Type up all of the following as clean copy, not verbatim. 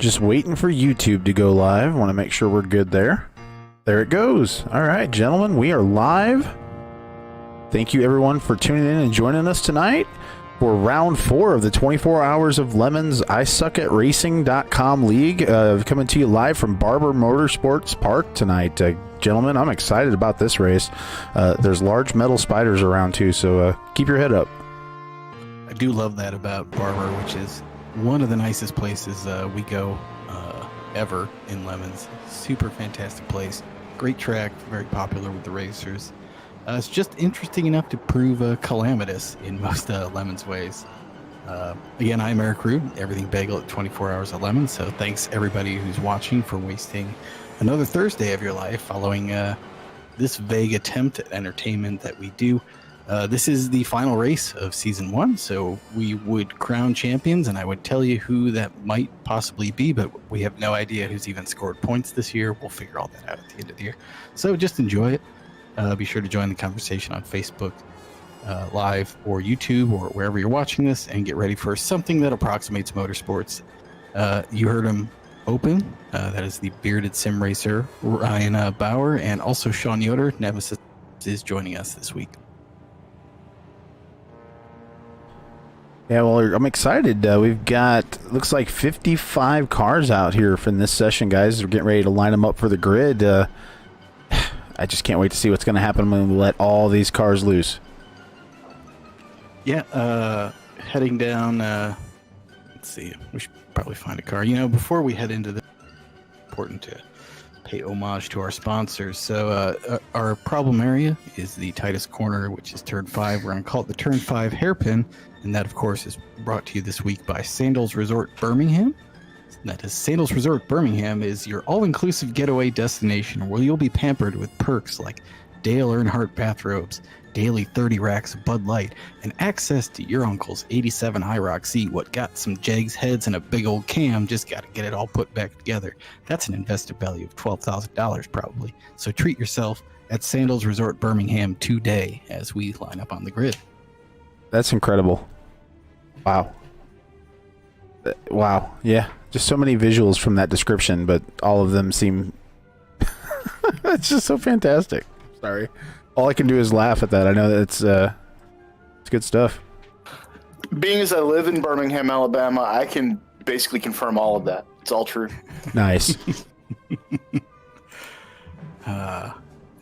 Just waiting for YouTube to go live. Want to make sure we're good there. There it goes. All right, gentlemen, we are live. Thank you, everyone, for tuning in and joining us tonight for round 4 of the 24 Hours of Lemons ISuckAtRacing.com League. Coming to you live from Barber Motorsports Park tonight. Gentlemen, I'm excited about this race. There's large metal spiders around, too, so keep your head up. I do love that about Barber, which is one of the nicest places we go ever in Lemons. Super fantastic place. Great track, very popular with the racers. It's just interesting enough to prove calamitous in most Lemons ways. Again, I'm Eric Rude, Everything Bagel at 24 Hours of Lemons. So thanks everybody who's watching for wasting another Thursday of your life following this vague attempt at entertainment that we do. This is the final race of season 1, so we would crown champions, and I would tell you who that might possibly be, but we have no idea who's even scored points this year. We'll figure all that out at the end of the year. So just enjoy it. Be sure to join the conversation on Facebook Live or YouTube or wherever you're watching this, and get ready for something that approximates motorsports. You heard him open. That is the bearded sim racer, Ryan Bauer, and also Sean Yoder, Nemesis, is joining us this week. Yeah, well, I'm excited. We've got, looks like 55 cars out here from this session, guys. We're getting ready to line them up for the grid. I just can't wait to see what's going to happen when we let all these cars loose. Yeah, heading down, let's see, we should probably find a car. You know, before we head into this, it's important to pay homage to our sponsors. So our problem area is the tightest corner, which is turn 5. We're going to call it the turn 5 hairpin. And that, of course, is brought to you this week by Sandals Resort Birmingham. That is, Sandals Resort Birmingham is your all-inclusive getaway destination where you'll be pampered with perks like Dale Earnhardt bathrobes, daily 30 racks of Bud Light, and access to your uncle's 87 IROC seat. What got some Jags heads and a big old cam, just got to get it all put back together. That's an invested value of $12,000 probably. So treat yourself at Sandals Resort Birmingham today as we line up on the grid. That's incredible. Wow. Wow. Yeah. Just so many visuals from that description, but all of them seem... It's just so fantastic. Sorry. All I can do is laugh at that. I know that it's good stuff. Being as I live in Birmingham, Alabama, I can basically confirm all of that. It's all true. Nice.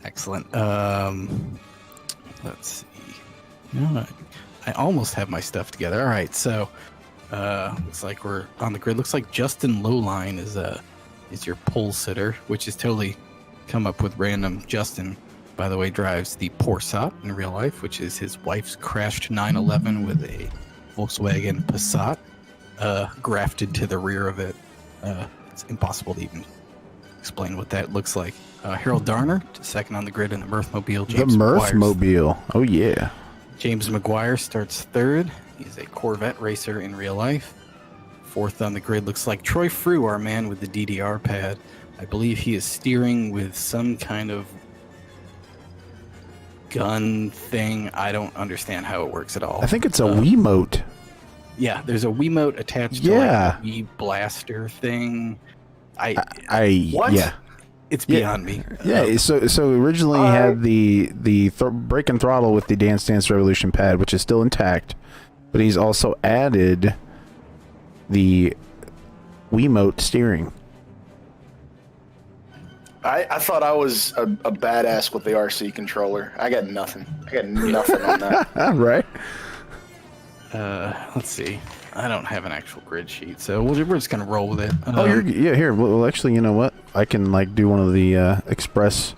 Excellent. Let's see. No, I almost have my stuff together. All right, so looks like we're on the grid. Looks like Justin Lowline is your pole sitter, which is totally come up with random. Justin, by the way, drives the Porsche in real life, which is his wife's crashed 911 with a Volkswagen Passat grafted to the rear of it. It's impossible to even explain what that looks like. Harold Darner, second on the grid in the Mirthmobile. James Mirthmobile. Oh, yeah. James McGuire starts third. He's a Corvette racer in real life. Fourth on the grid looks like Troy Frew, our man with the DDR pad. I believe he is steering with some kind of gun thing. I don't understand how it works at all. I think it's a Wiimote. Yeah, there's a Wiimote attached to like a Wii blaster thing. What? Yeah. It's beyond me. Yeah, so originally he had the brake and throttle with the Dance Dance Revolution pad, which is still intact, but he's also added the Wiimote steering. I thought I was a badass with the RC controller. I got nothing. on that. Right. Let's see. I don't have an actual grid sheet, so we're just gonna roll with it. Here. Well, actually, you know what? I can do one of the express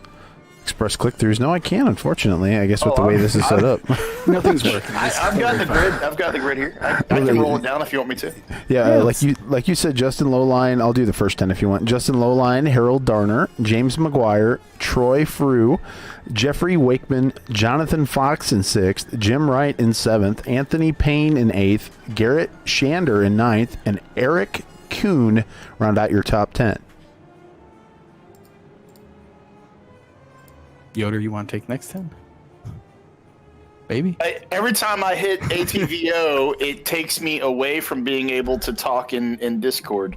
click-throughs. No, I can't, unfortunately. I guess with the way this is set up. Nothing's working. I've got the grid. I've got the grid here. I can roll it down if you want me to. Yeah, like you said, Justin Lowline. I'll do the first 10 if you want. Justin Lowline, Harold Darner, James McGuire, Troy Frew, Jeffrey Wakeman, Jonathan Fox in 6th, Jim Wright in 7th, Anthony Payne in 8th, Garrett Shander in 9th, and Eric Kuhn round out your top 10. Yoder, you want to take next 10? Baby? Every time I hit ATVO, it takes me away from being able to talk in Discord.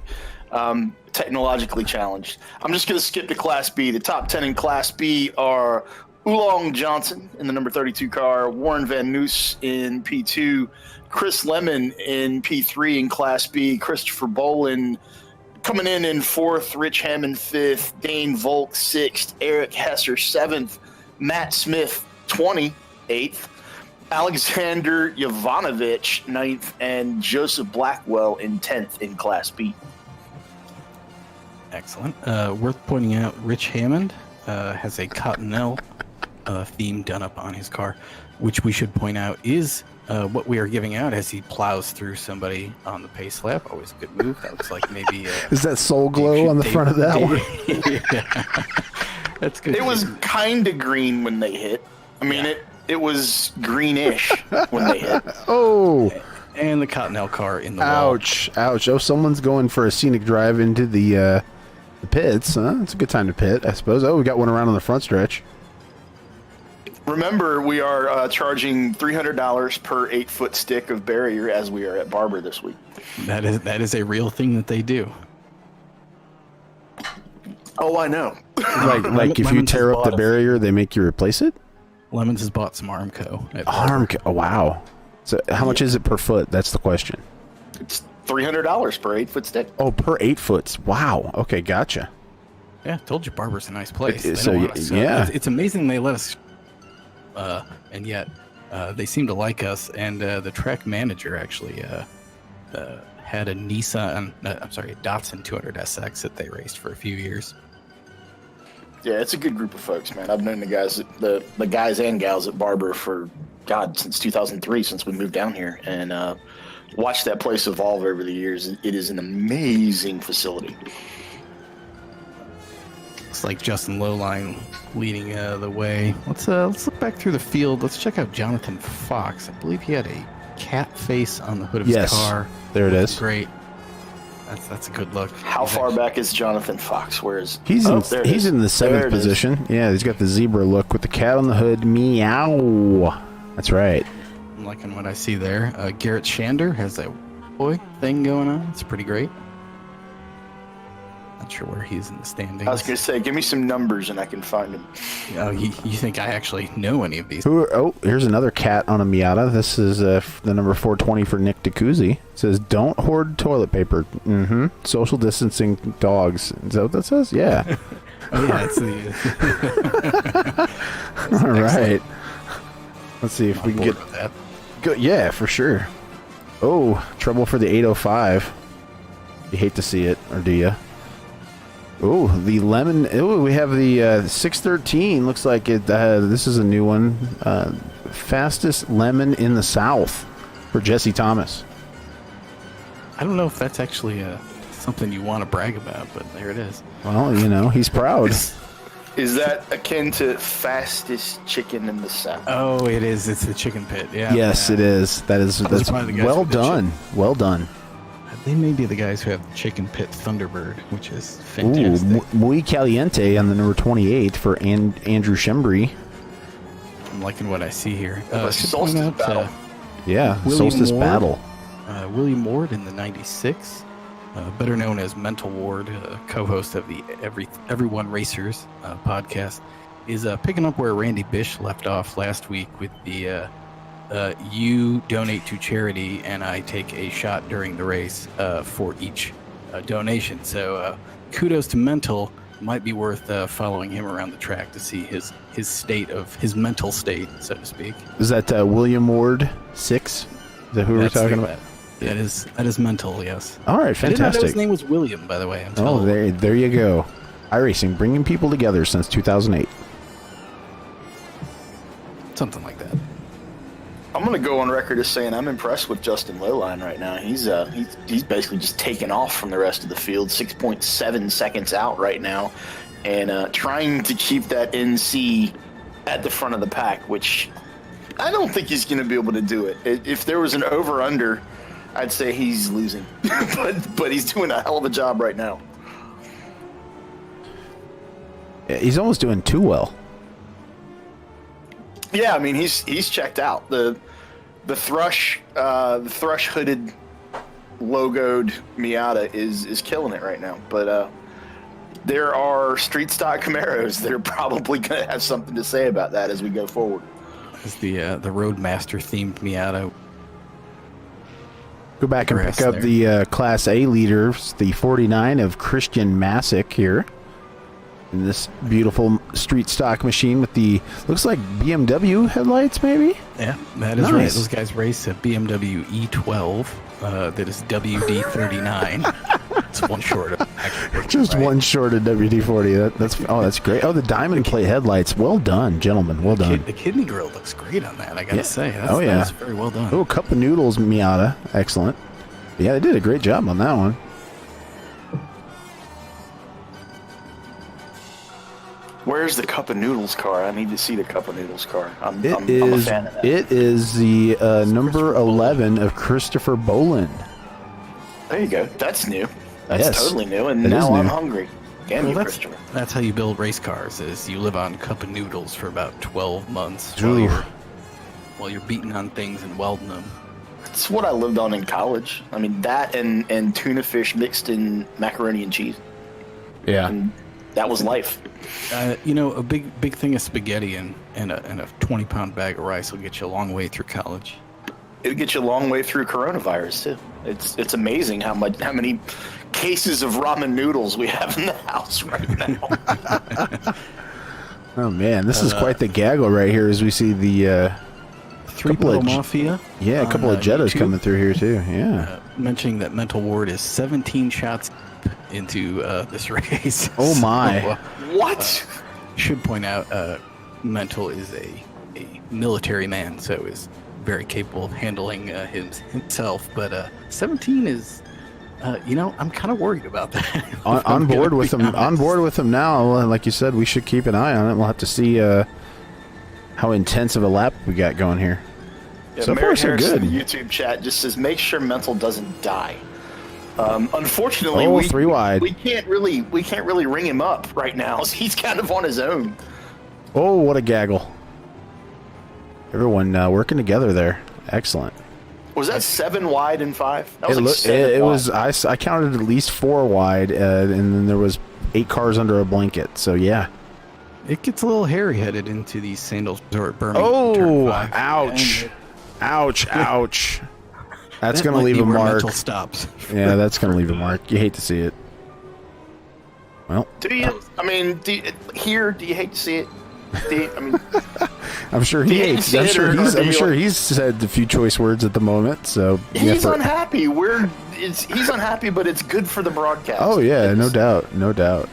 technologically challenged. I'm just going to skip to Class B. The top 10 in Class B are Oolong Johnson in the number 32 car, Warren Van Noos in P2, Chris Lemon in P3 in Class B, Christopher Bolin coming in fourth, Rich Hammond fifth, Dane Volk sixth, Eric Hesser seventh, Matt Smith 28th, Alexander Jovanovic ninth, and Joseph Blackwell in 10th in Class B. Excellent. Worth pointing out, Rich Hammond has a Cottonelle theme done up on his car, which we should point out is what we are giving out as he plows through somebody on the pace lap. Always a good move. That looks like maybe... is that Soul Glow on the front of that one? Yeah. That's good. It was kind of green when they hit. I mean, it was greenish when they hit. Oh! And the Cottonelle car in the Ouch. Ouch. Oh, someone's going for a scenic drive into the pits. Huh? It's a good time to pit, I suppose. Oh, we got one around on the front stretch. Remember, we are charging $300 per 8-foot stick of barrier as we are at Barber this week. That is a real thing that they do. Oh, I know. Like if you tear up the barrier, they make you replace it? Lemons has bought some Armco. Armco. Oh, wow. So how much is it per foot? That's the question. It's $300 per 8-foot stick. Oh, per 8 foot. Wow. Okay, gotcha. Yeah, told you Barber's a nice place. It's amazing they let us, and yet they seem to like us. And the track manager actually had a Datsun 200SX that they raced for a few years. Yeah, it's a good group of folks, man. I've known the guys, the guys and gals at Barber for since 2003, since we moved down here, and watched that place evolve over the years. It is an amazing facility. Looks like Justin Lowline leading the way. Let's look back through the field. Let's check out Jonathan Fox. I believe he had a cat face on the hood of his car. There it is. Great. That's a good look. How far back is Jonathan Fox? Where is he's in the 7th position. Yeah, he's got the zebra look with the cat on the hood. Meow. That's right. I'm liking what I see there. Garrett Shander has a boy thing going on. It's pretty great. Not sure where he's in the standings. I was going to say, give me some numbers and I can find him. Oh, you think I actually know any of these? Here's another cat on a Miata. This is the number 420 for Nick DeCuzzi. It says, don't hoard toilet paper. Mm-hmm. Social distancing dogs. Is that what that says? Yeah. Oh, yeah, it's the... All right. Let's see if we can get that. Good. Yeah, for sure. Oh, trouble for the 805. You hate to see it, or do you? Oh, the lemon. Oh, we have the 613. Looks like it. This is a new one. Fastest lemon in the South for Jesse Thomas. I don't know if that's actually something you want to brag about, but there it is. Well, he's proud. Is that akin to fastest chicken in the South? Oh, it is. It's the chicken pit. Yeah. Yes, it is. That's well done. Well done. They may be the guys who have the Chicken Pit Thunderbird, which is fantastic. Ooh, Muy Caliente on the number 28 for Andrew Shembry. I'm liking what I see here. Solstice Battle. Yeah, Solstice Battle. William Ward in the 96, better known as Mental Ward, co-host of the Everyone Racers podcast, is picking up where Randy Bish left off last week with the... you donate to charity and I take a shot during the race for each donation. So kudos to Mental. Might be worth following him around the track to see his mental state, so to speak. Is that William Ward 6? Is that who we're talking about? That is Mental, yes. All right, fantastic. I didn't know his name was William, by the way. There you go. iRacing, bringing people together since 2008. Something like that. I'm going to go on record as saying I'm impressed with Justin Lowline right now. He's basically just taken off from the rest of the field, 6.7 seconds out right now, and trying to keep that NC at the front of the pack, which I don't think he's going to be able to do it. If there was an over-under, I'd say he's losing, but he's doing a hell of a job right now. He's almost doing too well. Yeah, I mean he's checked out. The thrush hooded logoed Miata is killing it right now. But there are street stock Camaros that are probably going to have something to say about that as we go forward. It's the Roadmaster themed Miata. Go back and pick up the Class A leaders, the 49 of Christian Masick here. In this beautiful street stock machine with the, looks like BMW headlights, maybe? Yeah, that is right. Those guys race a BMW E12 that is WD39. It's one short of just one short of WD40. That's great. Oh, the diamond plate headlights. Well done, gentlemen. Well done. The kidney grill looks great on that, I gotta say. That's very well done. Oh, cup of noodles Miata. Excellent. Yeah, they did a great job on that one. Where's the Cup of Noodles car? I need to see the Cup of Noodles car. I'm a fan of that. It is the number 11 of Christopher Boland. There you go. That's new. That's totally new, and It now is new. I'm hungry. Damn you, Christopher. That's how you build race cars, is you live on Cup of Noodles for about 12 months while you're beating on things and welding them. That's what I lived on in college. I mean, that and tuna fish mixed in macaroni and cheese. Yeah. And that was life. A big thing of spaghetti and a 20-pound bag of rice will get you a long way through college. It'll get you a long way through coronavirus too. It's amazing how many cases of ramen noodles we have in the house right now. Oh man, this is quite the gaggle right here as we see the Three-Pedal Mafia. Yeah, a couple of Jettas YouTube. coming through here too. Yeah. Mentioning that Mental Ward is 17 shots into this race. Oh my! So, What? should point out, Mental is a military man, so is very capable of handling himself. But 17 is, I'm kind of worried about that. on board with him. On board with him now. Like you said, we should keep an eye on it. We'll have to see how intense of a lap we got going here. Yeah, so Mary far, so Harrison good. in the YouTube chat just says, make sure Mental doesn't die. Unfortunately, three wide. we can't really ring him up right now. So he's kind of on his own. Oh, what a gaggle! Everyone working together there. Excellent. Was that 7 wide and 5? That was It was. I counted at least 4 wide, and then there was 8 cars under a blanket. So yeah. It gets a little hairy headed into these Sandals Resort Birmingham. Oh, ouch! Ouch! Ouch! That's going to leave a mark. Mental stops. Yeah, that's going to leave a mark. You hate to see it. Well, do you? I mean, do you hate to see it? I'm sure he hates. I'm sure he's said a few choice words at the moment. So he's unhappy. He's unhappy, but it's good for the broadcast. Oh yeah, no doubt, no doubt.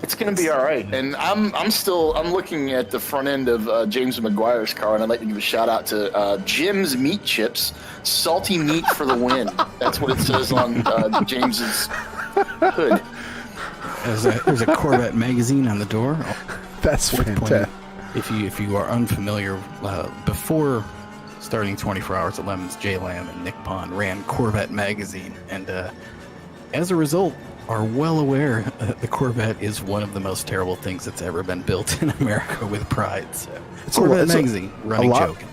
It's gonna be all right. And I'm looking at the front end of James McGuire's car, and I'd like to give a shout out to Jim's Meat Chips, salty meat for the win. That's what it says on James's hood. There's a Corvette magazine on the door. That's fantastic. If you are unfamiliar, before starting 24 Hours at Lemons, Jay Lamb and Nick Pond ran Corvette magazine, and as a result, are well aware the Corvette is one of the most terrible things that's ever been built in America with pride. So it's Corvette magazine, running joke.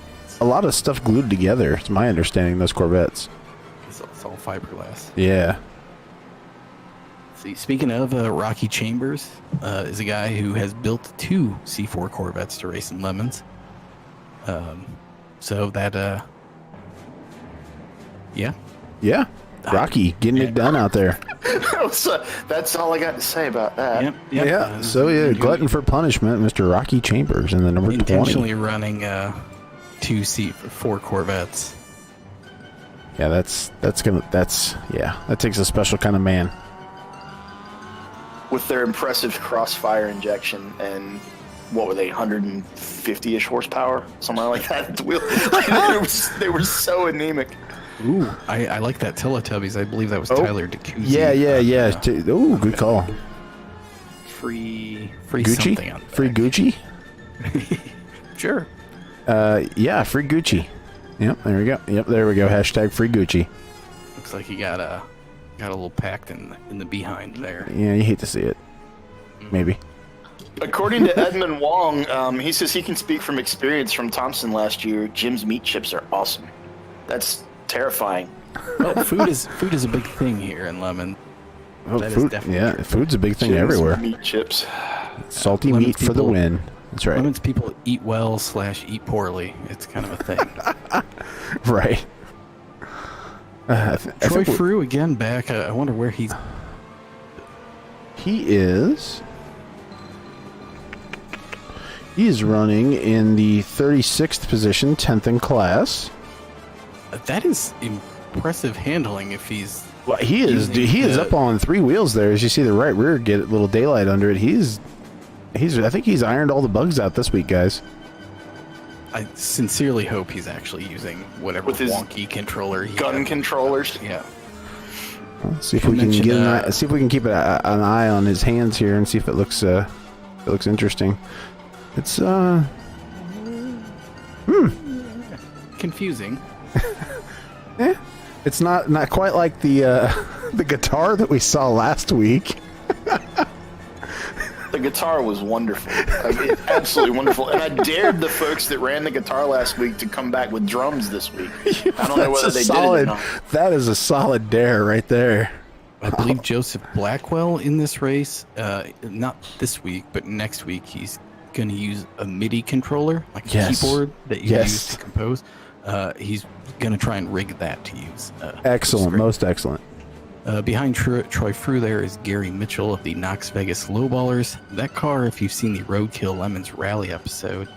A lot of stuff glued together. It's my understanding, those Corvettes. It's all fiberglass. Yeah. See, speaking of, Rocky Chambers is a guy who has built 2 C4 Corvettes to race in Lemons. So that, yeah. Yeah. Rocky getting it done out there. So that's all I got to say about that. Yep. Yeah. So yeah, glutton for punishment, Mr. Rocky Chambers in the number 20. Intentionally running 2 C4 Corvettes. Yeah, that takes a special kind of man. With their impressive crossfire injection and what were they, 150-ish horsepower, something like that. The wheel, they were so anemic. Ooh, I like that Teletubbies. I believe that was Tyler DeCusi. Yeah. Ooh, good call. Free Gucci? something on Free Gucci? Sure. Yeah, free Gucci. Yep, there we go. Yep, there we go. Hashtag free Gucci. Looks like he got a little packed in the behind there. Yeah, you hate to see it. Maybe. According to Edmund Wong, he says he can speak from experience from Thompson last year. Jim's meat chips are awesome. That's terrifying. Well, food is a big thing here in Lemon. Oh, That is food, definitely yeah, true. food's a big thing Chips, everywhere. meat chips. Salty Lemons meat for the people- win. That's right. Lemons people eat well / eat poorly. It's kind of a thing. Right. I Troy think Frew again back. I wonder where he's. he is running in the 36th position, 10th in class. That is impressive handling. If he's Well, he is using up on 3 wheels there. As you see the right rear get a little daylight under it. I think he's ironed all the bugs out this week, guys. I sincerely hope he's actually using whatever With his wonky controller. Gun controllers. Yeah. Let's see if You we can mentioned, get see if we can keep an eye on his hands here and see if it looks interesting. It's Confusing. it's not quite like the the guitar that we saw last week. The guitar was wonderful. Absolutely wonderful. And I dared the folks that ran the guitar last week to come back with drums this week. I don't know whether they did it or not. That is a solid dare right there. I believe Joseph Blackwell in this race, not this week, but next week, he's going to use a MIDI controller, like a Yes. keyboard that you Yes. use to compose. He's going to try and rig that to use. Excellent, most excellent. Behind Troy Frew there is Gary Mitchell of the Knox Vegas Lowballers. That car, if you've seen the Roadkill Lemons Rally episode,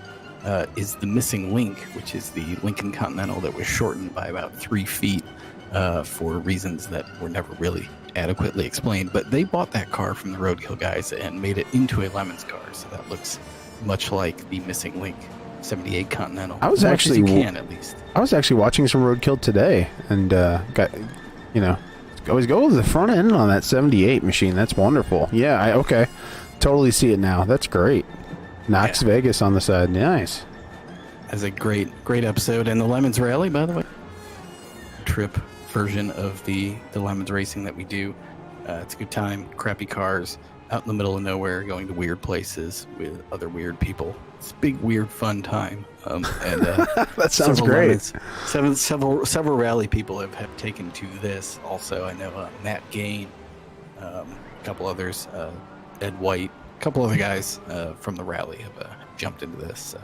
is the missing link, which is the Lincoln Continental that was shortened by about 3 feet for reasons that were never really adequately explained. But they bought that car from the Roadkill guys and made it into a Lemons car, so that looks much like the missing link 78 Continental. I was as much as actually you can, at least. I was actually watching some Roadkill today, and got always go with the front end on that 78 machine. That's wonderful. Yeah, okay, totally see it now. That's great. Knox Vegas on the side, nice. As a great episode, and the Lemons Rally, by the way, trip version of the Lemons racing that we do. It's a good time. Crappy cars out in the middle of nowhere, going to weird places with other weird people. It's a big, weird, fun time. And That sounds several great. Lemons, several rally people have taken to this. Also, I know Matt Gain, a couple others, Ed White, a couple other guys from the rally have jumped into this. So.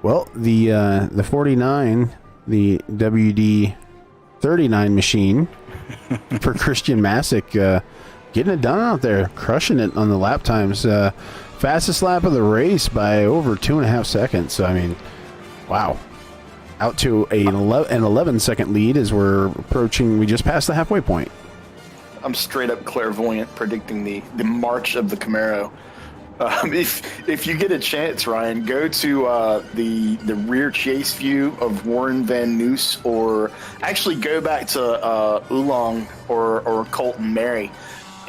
Well, the 49, the WD 39 machine for Christian Masick, getting it done out there, crushing it on the lap times. Fastest lap of the race by over 2.5 seconds. So, I mean, wow. Out to an 11-second lead as we're approaching, we just passed the halfway point. I'm straight up clairvoyant predicting the march of the Camaro. If you get a chance, Ryan, go to the rear chase view of Warren Van Noos, or actually go back to Oolong or Colton Mary,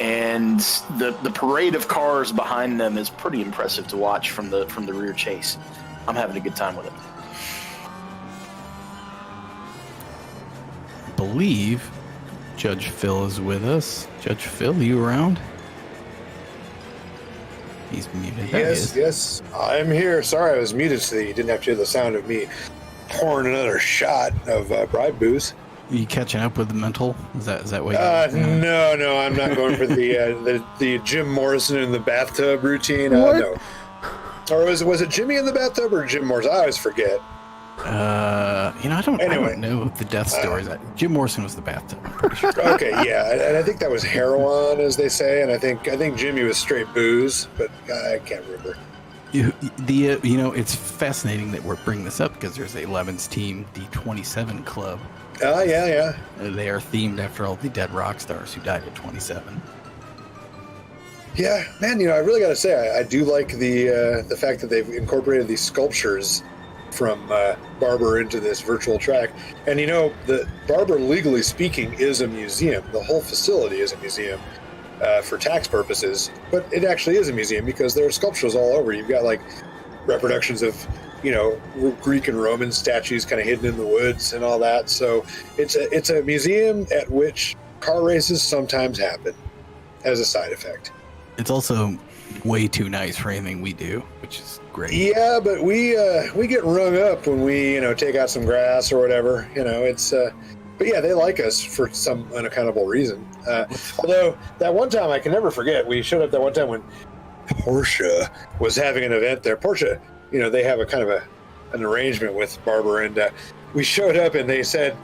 and the parade of cars behind them is pretty impressive to watch from the rear chase. I'm having a good time with it. I believe Judge Phil is with us. Judge Phil, you around? He's muted. There he is. Yes, I'm here. Sorry, I was muted so that you didn't have to hear the sound of me pouring another shot of bribe booze. You catching up with the mental? Is that what you're No, I'm not going for the Jim Morrison in the bathtub routine. What? No. Or was it Jimmy in the bathtub or Jim Morrison? I always forget. I don't know the death stories. Jim Morrison was the bathtub, I'm pretty sure. Okay, yeah, and I think that was heroin, as they say, and I think Jimmy was straight booze, but I can't remember. It's fascinating that we're bringing this up because there's a Lemons team, the 27 Club. Yeah. They are themed after all the dead rock stars who died at 27. Yeah, man, I really got to say, I do like the fact that they've incorporated these sculptures from Barber into this virtual track. And the Barber, legally speaking, is a museum. The whole facility is a museum for tax purposes, but it actually is a museum because there are sculptures all over. You've got like reproductions of Greek and Roman statues kind of hidden in the woods and all that. So it's a museum at which car races sometimes happen as a side effect. It's also way too nice for anything we do, which is great. Yeah, but we get rung up when we take out some grass or whatever. It's but yeah, they like us for some unaccountable reason. Although that one time I can never forget, we showed up that one time when Porsche was having an event there. Porsche, they have a kind of an arrangement with Barber, and we showed up and they said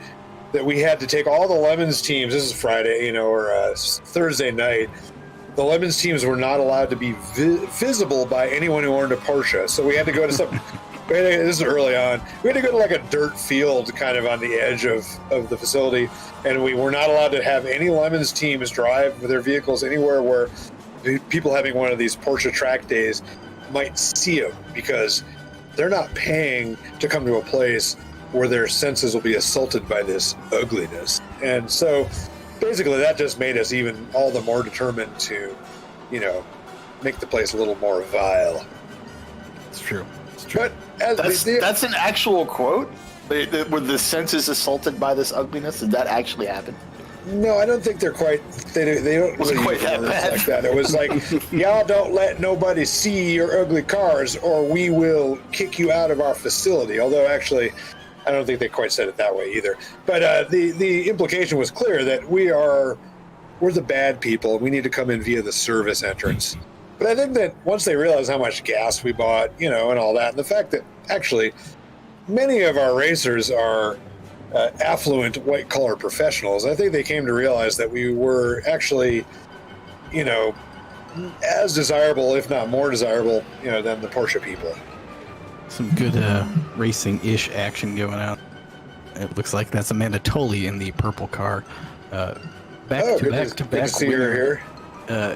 that we had to take all the Lemons teams. This is Friday, or Thursday night. The Lemons teams were not allowed to be visible by anyone who owned a Porsche. So we had to go to some. This is early on. We had to go to like a dirt field kind of on the edge of the facility, and we were not allowed to have any Lemons teams drive their vehicles anywhere where people having one of these Porsche track days might see them, because they're not paying to come to a place where their senses will be assaulted by this ugliness. And so basically that just made us even all the more determined to, make the place a little more vile. It's true. But that's an actual quote? Were the senses assaulted by this ugliness? Did that actually happen? No, I don't think they're quite. They don't really quite that bad. like that. It was like, y'all don't let nobody see your ugly cars, or we will kick you out of our facility. Although actually, I don't think they quite said it that way either. But the implication was clear that we're the bad people. We need to come in via the service entrance. But I think that once they realized how much gas we bought, and all that, and the fact that actually many of our racers are affluent white-collar professionals, I think they came to realize that we were actually, as desirable, if not more desirable, than the Porsche people. Some good racing-ish action going on. It looks like that's Amanda Tolley in the purple car. Back to see her here.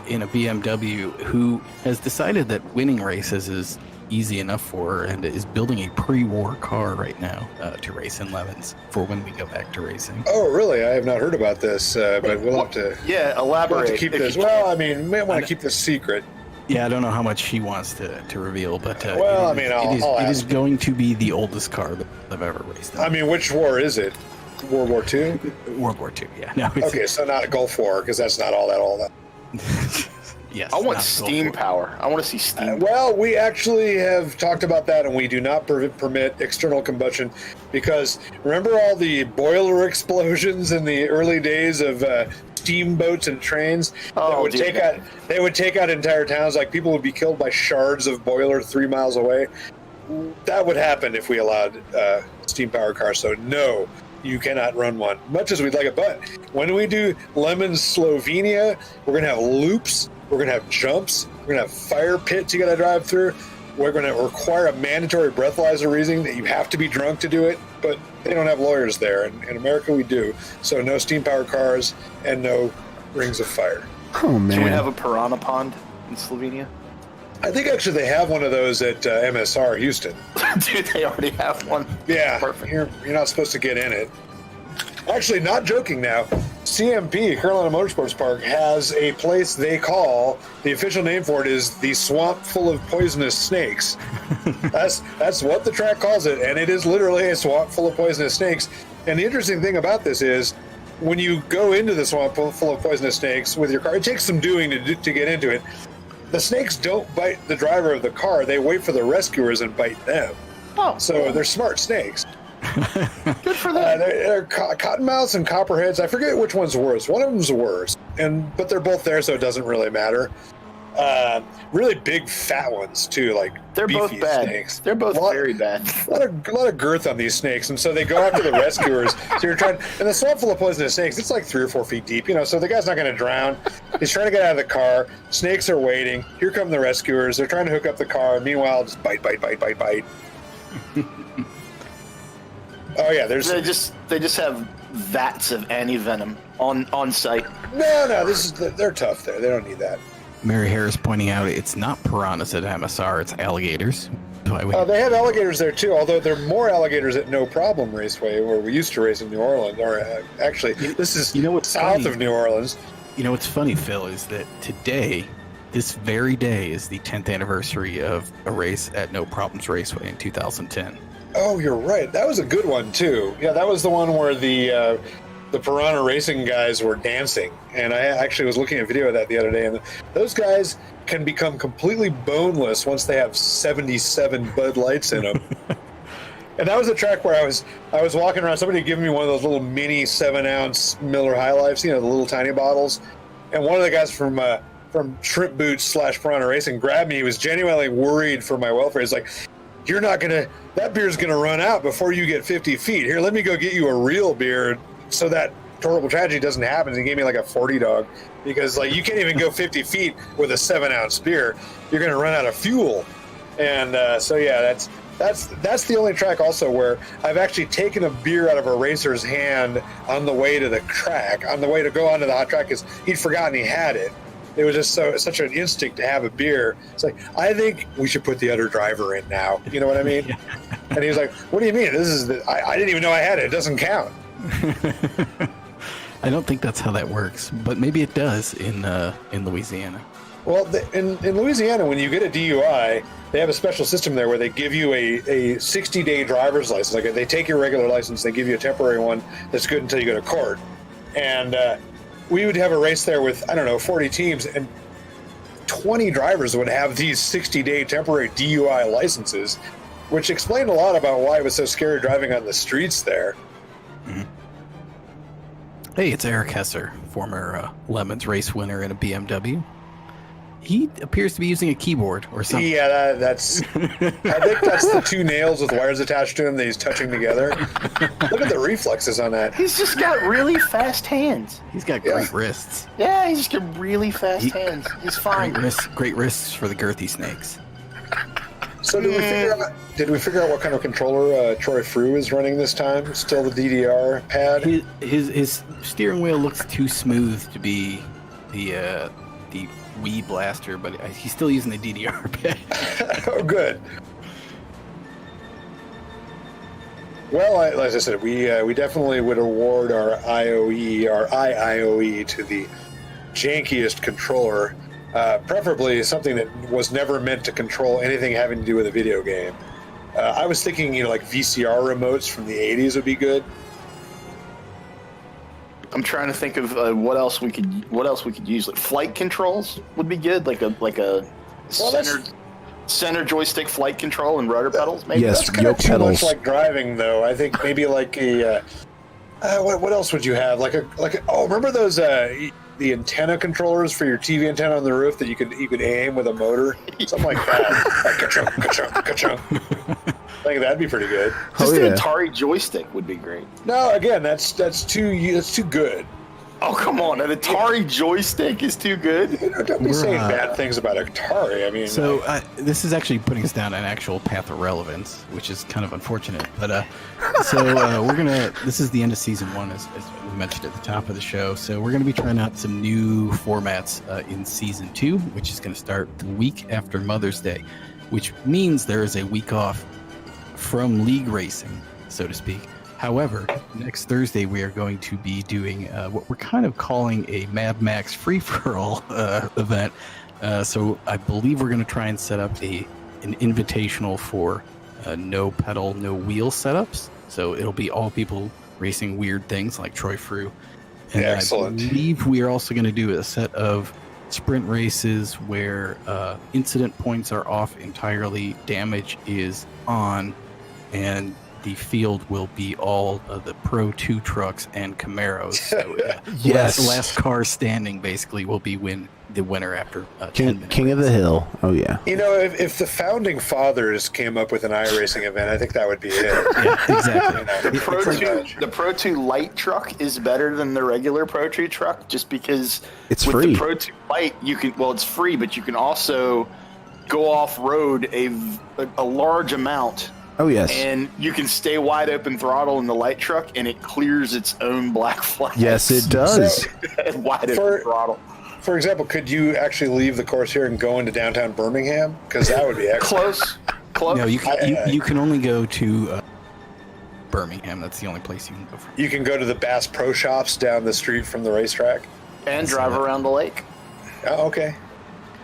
In a BMW, who has decided that winning races is easy enough for her and is building a pre-war car right now to race in Lemons for when we go back to racing. Oh, really? I have not heard about this, but we'll have to. Yeah, elaborate. We'll have to keep this. Well, I mean, we may want to keep this secret. Yeah, I don't know how much she wants to reveal, but it is going to be the oldest car that I've ever raced in. I mean, which war is it? World War II? World War II, yeah. No, okay, so not a Gulf War, because that's not all that. Yes, I want steam power. I want to see steam. Well, we actually have talked about that, and we do not permit external combustion, because remember all the boiler explosions in the early days of steamboats and trains? They would take out entire towns. Like, people would be killed by shards of boiler 3 miles away. That would happen if we allowed steam powered cars. So no, you cannot run one, much as we'd like it. But when we do Lemons Slovenia, we're going to have loops, we're going to have jumps, we're going to have fire pits you got to drive through. We're going to require a mandatory breathalyzer reason that you have to be drunk to do it, but they don't have lawyers there. In America, we do. So no steam-powered cars and no rings of fire. Oh, man. Do we have a piranha pond in Slovenia? I think actually they have one of those at MSR Houston. Dude, they already have one. Yeah, Perfect. You're not supposed to get in it. Actually, not joking now. CMP, Carolina Motorsports Park, has a place they call, the official name for it is the swamp full of poisonous snakes. That's what the track calls it, and it is literally a swamp full of poisonous snakes. And the interesting thing about this is, when you go into the swamp full of poisonous snakes with your car, it takes some doing to get into it. The snakes don't bite the driver of the car. They wait for the rescuers and bite them. Oh, so they're smart snakes. Good for them. They're cottonmouths and copperheads. I forget which one's worse. One of them's worse, but they're both there, so it doesn't really matter. Really big, fat ones too, like they're both bad. Snakes. They're both very bad. A lot of girth on these snakes, and so they go after the rescuers. So you're trying, and the swamp full of poisonous snakes. It's like 3 or 4 feet deep, So the guy's not going to drown. He's trying to get out of the car. Snakes are waiting. Here come the rescuers. They're trying to hook up the car. Meanwhile, just bite. Oh yeah, they just have vats of anti-venom on site. No, they're tough there. They don't need that. Mary Harris pointing out it's not piranhas at MSR, it's alligators. They have alligators there too, although there are more alligators at No Problem Raceway, where we used to race in New Orleans. Or actually, this is what's south funny? of New Orleans. What's funny, Phil, is that today, this very day, is the 10th anniversary of a race at No Problems Raceway in 2010. Oh, you're right. That was a good one too. Yeah, that was the one where the the Piranha Racing guys were dancing, and I actually was looking at a video of that the other day, and those guys can become completely boneless once they have 77 Bud Lights in them. And that was a track where I was walking around. Somebody gave me one of those little mini 7-ounce Miller High Lifes, the little tiny bottles. And one of the guys from Shrimp Boots / Piranha Racing grabbed me. He was genuinely worried for my welfare. He's like, that beer's gonna run out before you get 50 feet. Here, let me go get you a real beer so that horrible tragedy doesn't happen. And he gave me like a 40 dog because you can't even go 50 feet with a 7-ounce beer. You're gonna run out of fuel. And so yeah, that's the only track also where I've actually taken a beer out of a racer's hand on the way to the track, on the way to go onto the hot track, because he'd forgotten he had it. It was just such an instinct to have a beer. It's like, I think we should put the other driver in now. You know what I mean? Yeah. And he was like, what do you mean? I didn't even know I had it. It doesn't count. I don't think that's how that works, but maybe it does in Louisiana. Well, in Louisiana, when you get a DUI, they have a special system there where they give you a 60-day driver's license. Like, they take your regular license, they give you a temporary one that's good until you go to court. And we would have a race there with, 40 teams, and 20 drivers would have these 60-day temporary DUI licenses, which explained a lot about why it was so scary driving on the streets there. Mm-hmm. Hey, it's Eric Hesser, former Lemons race winner in a BMW. He appears to be using a keyboard or something. Yeah, that's. I think that's the two nails with wires attached to him that he's touching together. Look at the reflexes on that. He's just got really fast hands. He's got great wrists. Yeah, he's just got really fast hands. He's fine. Great wrists for the girthy snakes. So did we figure out what kind of controller Troy Frew is running this time? Still the DDR pad? His steering wheel looks too smooth to be the Wii Blaster, but he's still using the DDR pad. Oh, good. Well, as I said, we definitely would award our IIOE to the jankiest controller, preferably something that was never meant to control anything having to do with a video game. I was thinking, like VCR remotes from the 80s would be good. I'm trying to think of what else we could use. Like flight controls would be good, like a center joystick flight control and rudder pedals. Maybe yes, that's kind of too pedals. much like driving, though. I think maybe like a what else would you have? Remember those the antenna controllers for your TV antenna on the roof that you could aim with a motor, something like that. Like ka-chunk, ka-chunk, ka-chunk. I think that'd be pretty good. Just an Atari joystick would be great. No, again, that's too good. Oh, come on. An Atari joystick is too good? Don't be saying bad things about Atari. I mean... So, this is actually putting us down an actual path of relevance, which is kind of unfortunate. But, we're going to... This is the end of Season 1, as we mentioned at the top of the show. So, we're going to be trying out some new formats in Season 2, which is going to start the week after Mother's Day, which means there is a week off from league racing, so to speak. However, next Thursday we are going to be doing what we're kind of calling a Mad Max free-for-all event. So I believe we're going to try and set up an invitational for no pedal, no wheel setups. So it'll be all people racing weird things like Troy Frew. And excellent. I believe we are also going to do a set of sprint races where incident points are off entirely, damage is on, and the field will be all of the Pro 2 trucks and Camaros. So, yes. Last car standing basically will be the winner after 10 minutes. King of the Hill. Oh, yeah. If the founding fathers came up with an iRacing event, I think that would be it. Yeah, exactly. The Pro 2 light truck is better than the regular Pro 2 truck just because it's with free. The Pro 2 light, it's free, but you can also go off-road a large amount. Oh, yes. And you can stay wide open throttle in the light truck, and it clears its own black flags. Yes, it does. Wide open throttle. For example, could you actually leave the course here and go into downtown Birmingham? Because that would be excellent. Close. No, you can only go to Birmingham. That's the only place you can go from. You can go to the Bass Pro Shops down the street from the racetrack. And drive around the lake. Oh, okay.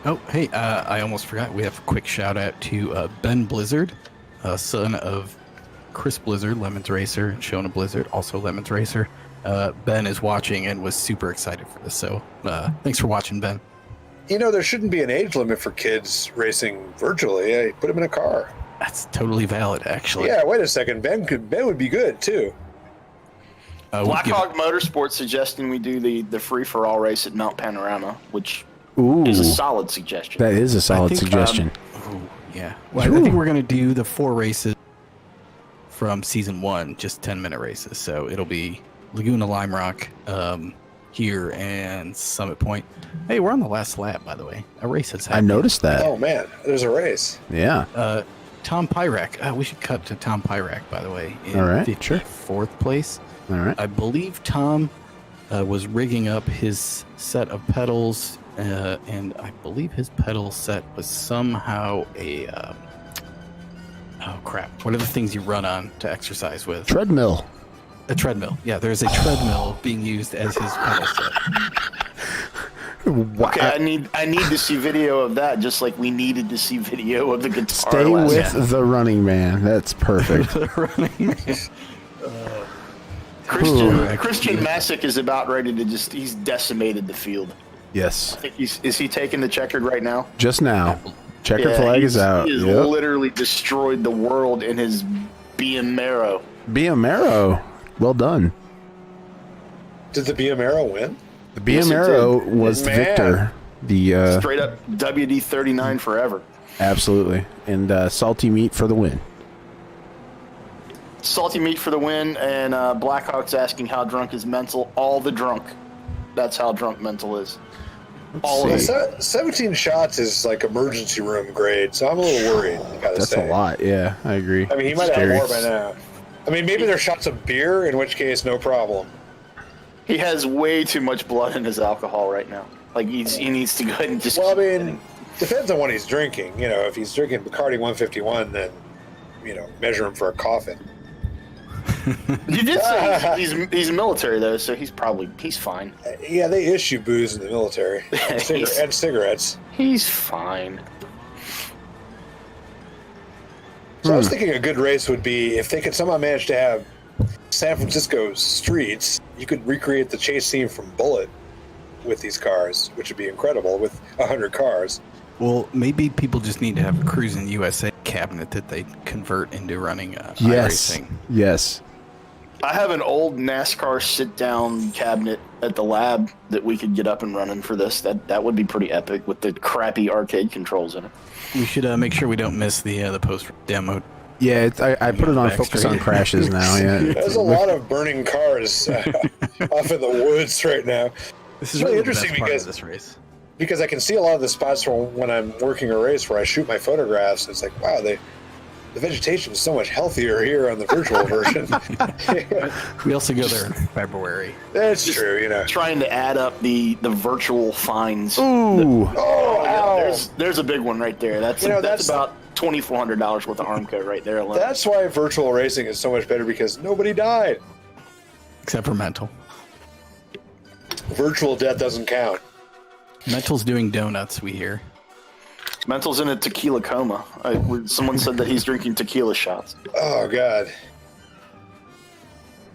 Oh, hey, I almost forgot. We have a quick shout out to Ben Blizzard, son of Chris Blizzard, Lemons Racer, and Shona Blizzard, also Lemons Racer. Ben is watching and was super excited for this. So thanks for watching, Ben. You know, there shouldn't be an age limit for kids racing virtually. I put them in a car. That's totally valid, actually. Yeah, wait a second. Ben would be good too. Blackhawk Motorsports suggesting we do the free-for-all race at Mount Panorama, which Ooh, is a solid suggestion. that is a solid think, suggestion. Yeah. Well, I think we're going to do the 4 races from season 1, just 10-minute races. So it'll be Laguna Lime Rock here and Summit Point. Hey, we're on the last lap, by the way. A race has I happened. noticed that. Oh man, there's a race. Yeah. Tom Pyrak. We should cut to Tom Pyrak, by the way, in All right, sure. 4th place. All right. I believe Tom was rigging up his set of pedals, and I believe his pedal set was somehow a... oh, crap. What are the things you run on to exercise with? Treadmill. A treadmill. Yeah, there's a treadmill being used as his pedal set. Wow. Okay, I need to see video of that, just like we needed to see video of the guitar. Stay last with night. the running man. That's perfect. Christian Masick is about ready to he's decimated the field. Yes. I think is he taking the checkered right now? Just now. Checker Yeah, flag is out. He has Yep. literally destroyed the world in his Biamaro. Biamaro. Well done. Did the Biamaro win? The Yes, it Biamaro did. was the Man. victor. The Straight up WD 39 forever. absolutely. And salty meat for the win. Salty meat for the win, and Blackhawk's asking how drunk is mental. All the drunk. That's how drunk mental is. All of see. it. 17 shots is like emergency room grade, so I'm a little worried. I gotta That's say. a lot. Yeah, I agree. I mean, he might have Scary. more by now. I mean, maybe they're shots of beer, in which case, no problem. He has way too much blood in his alcohol right now. Like he needs to go ahead and just. Well, I keep mean, getting- depends on what he's drinking. You know, if he's drinking Bacardi 151, then, you know, measure him for a coffin. you did say he's military though, so he's fine. Yeah, they issue booze in the military and, and cigarettes. He's fine. So I was thinking a good race would be if they could somehow manage to have San Francisco streets, you could recreate the chase scene from Bullet with these cars, which would be incredible with 100 cars. Well, maybe people just need to have a Cruis'n USA cabinet that they convert into running Yes. iRacing. Yes. I have an old NASCAR sit-down cabinet at the lab that we could get up and running for this. That would be pretty epic with the crappy arcade controls in it. We should make sure we don't miss the post demo. Yeah, I put it on Back focus straight. on crashes now. Yeah. There's a lot of burning cars off in the woods right now. This is really the interesting best part because- of this race. Because I can see a lot of the spots from when I'm working a race where I shoot my photographs. It's like, wow, the vegetation is so much healthier here on the virtual version. We also go there in February. That's true, you know. Trying to add up the virtual fines. Ooh. Oh, ow. There's a big one right there. That's that's about $2,400 worth of Armco right there alone. That's why virtual racing is so much better, because nobody died. Except for Mental. Virtual death doesn't count. Mental's doing donuts, we hear. Mental's in a tequila coma. Someone said that he's drinking tequila shots. Oh, God.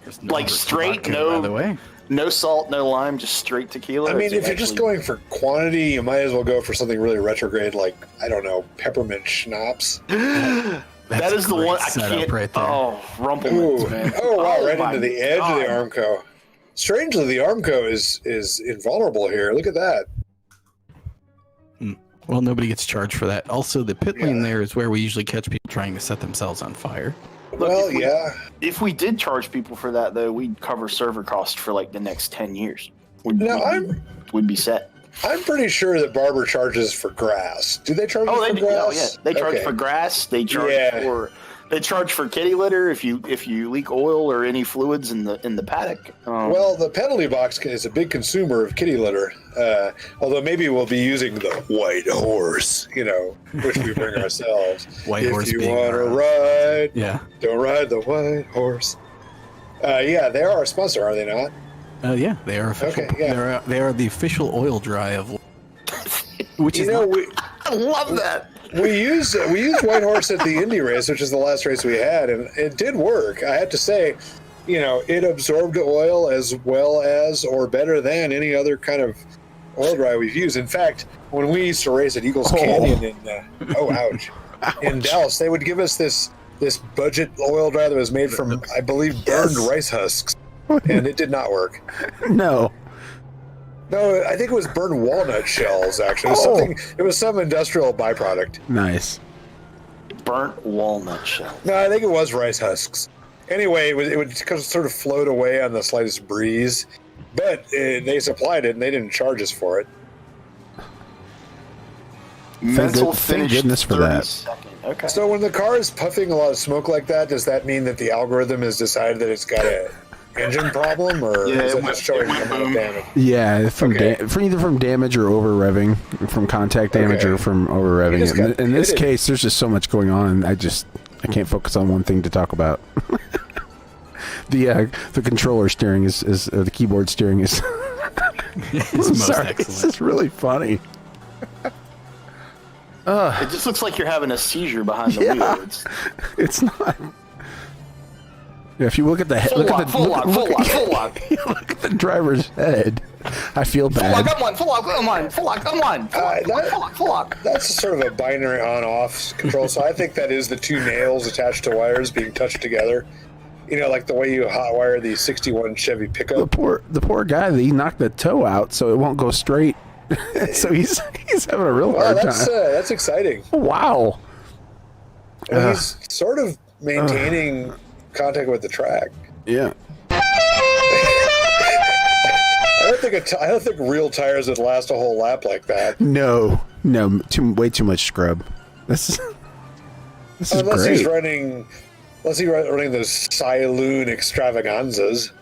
There's no Like other straight, vodka, no- By the way. No salt, no lime, just straight tequila. I mean, if you're just going for quantity, you might as well go for something really retrograde, like, I don't know, peppermint schnapps. That That's is a the great one I setup can't. right there. Oh, Ooh. Rumplemans, man. Oh, wow, right my into the edge of the God. Armco. Strangely, the Armco is invulnerable here. Look at that. Well, nobody gets charged for that. Also, the pit lane there is where we usually catch people trying to set themselves on fire. Well, if we- yeah. If we did charge people for that, though, we'd cover server costs for like the next 10 years. We'd be set. I'm pretty sure that Barber charges for grass. Do they charge Oh, for they grass? Oh, yeah. They charge Okay. for grass. They charge Yeah. they charge for kitty litter if you leak oil or any fluids in the paddock. Well, the penalty box is a big consumer of kitty litter. Although maybe we'll be using the white horse, which we bring ourselves. White if horse you being want to our- ride, Yeah. don't ride the white horse. Yeah, they are our sponsor, are they not? Yeah, they are official. Okay, yeah. They are the official oil dry of, which is not, I love that. We used White Horse at the Indy race, which is the last race we had, and it did work. I have to say, it absorbed oil as well as or better than any other kind of oil dry we've used. In fact, when we used to race at Eagles Canyon in Dallas, they would give us this budget oil dry that was made from, I believe, burned rice husks, and it did not work. No, I think it was burned walnut shells. Actually, it was some industrial byproduct. Nice. Burnt walnut shell. No, I think it was rice husks. Anyway, it would sort of float away on the slightest breeze, but they supplied it and they didn't charge us for it. Mental Thank finish. goodness for that. Second. Okay. So when the car is puffing a lot of smoke like that, does that mean that the algorithm has decided that it's got a engine problem, or is it just showing the amount of damage? Yeah, either from damage or over revving, from contact damage or from over revving. In this case, there's just so much going on. I can't focus on one thing to talk about. The controller steering is the keyboard steering is. It's most excellent. It's just really funny. It just looks like you're having a seizure behind the wheel. It's not. Yeah, if you look at the head, Full lock. Look at the driver's head. I feel bad. Full lock. That's sort of a binary on-off control. So I think that is the two nails attached to wires being touched together. Like the way you hotwire the '61 Chevy pickup. The poor guy. He knocked the toe out, so it won't go straight. So he's having a real hard time. That's exciting. Wow. And he's sort of maintaining contact with the track. Yeah. I don't think real tires would last a whole lap like that. No, way too much scrub. This is unless great. he's running those Saloon extravaganzas.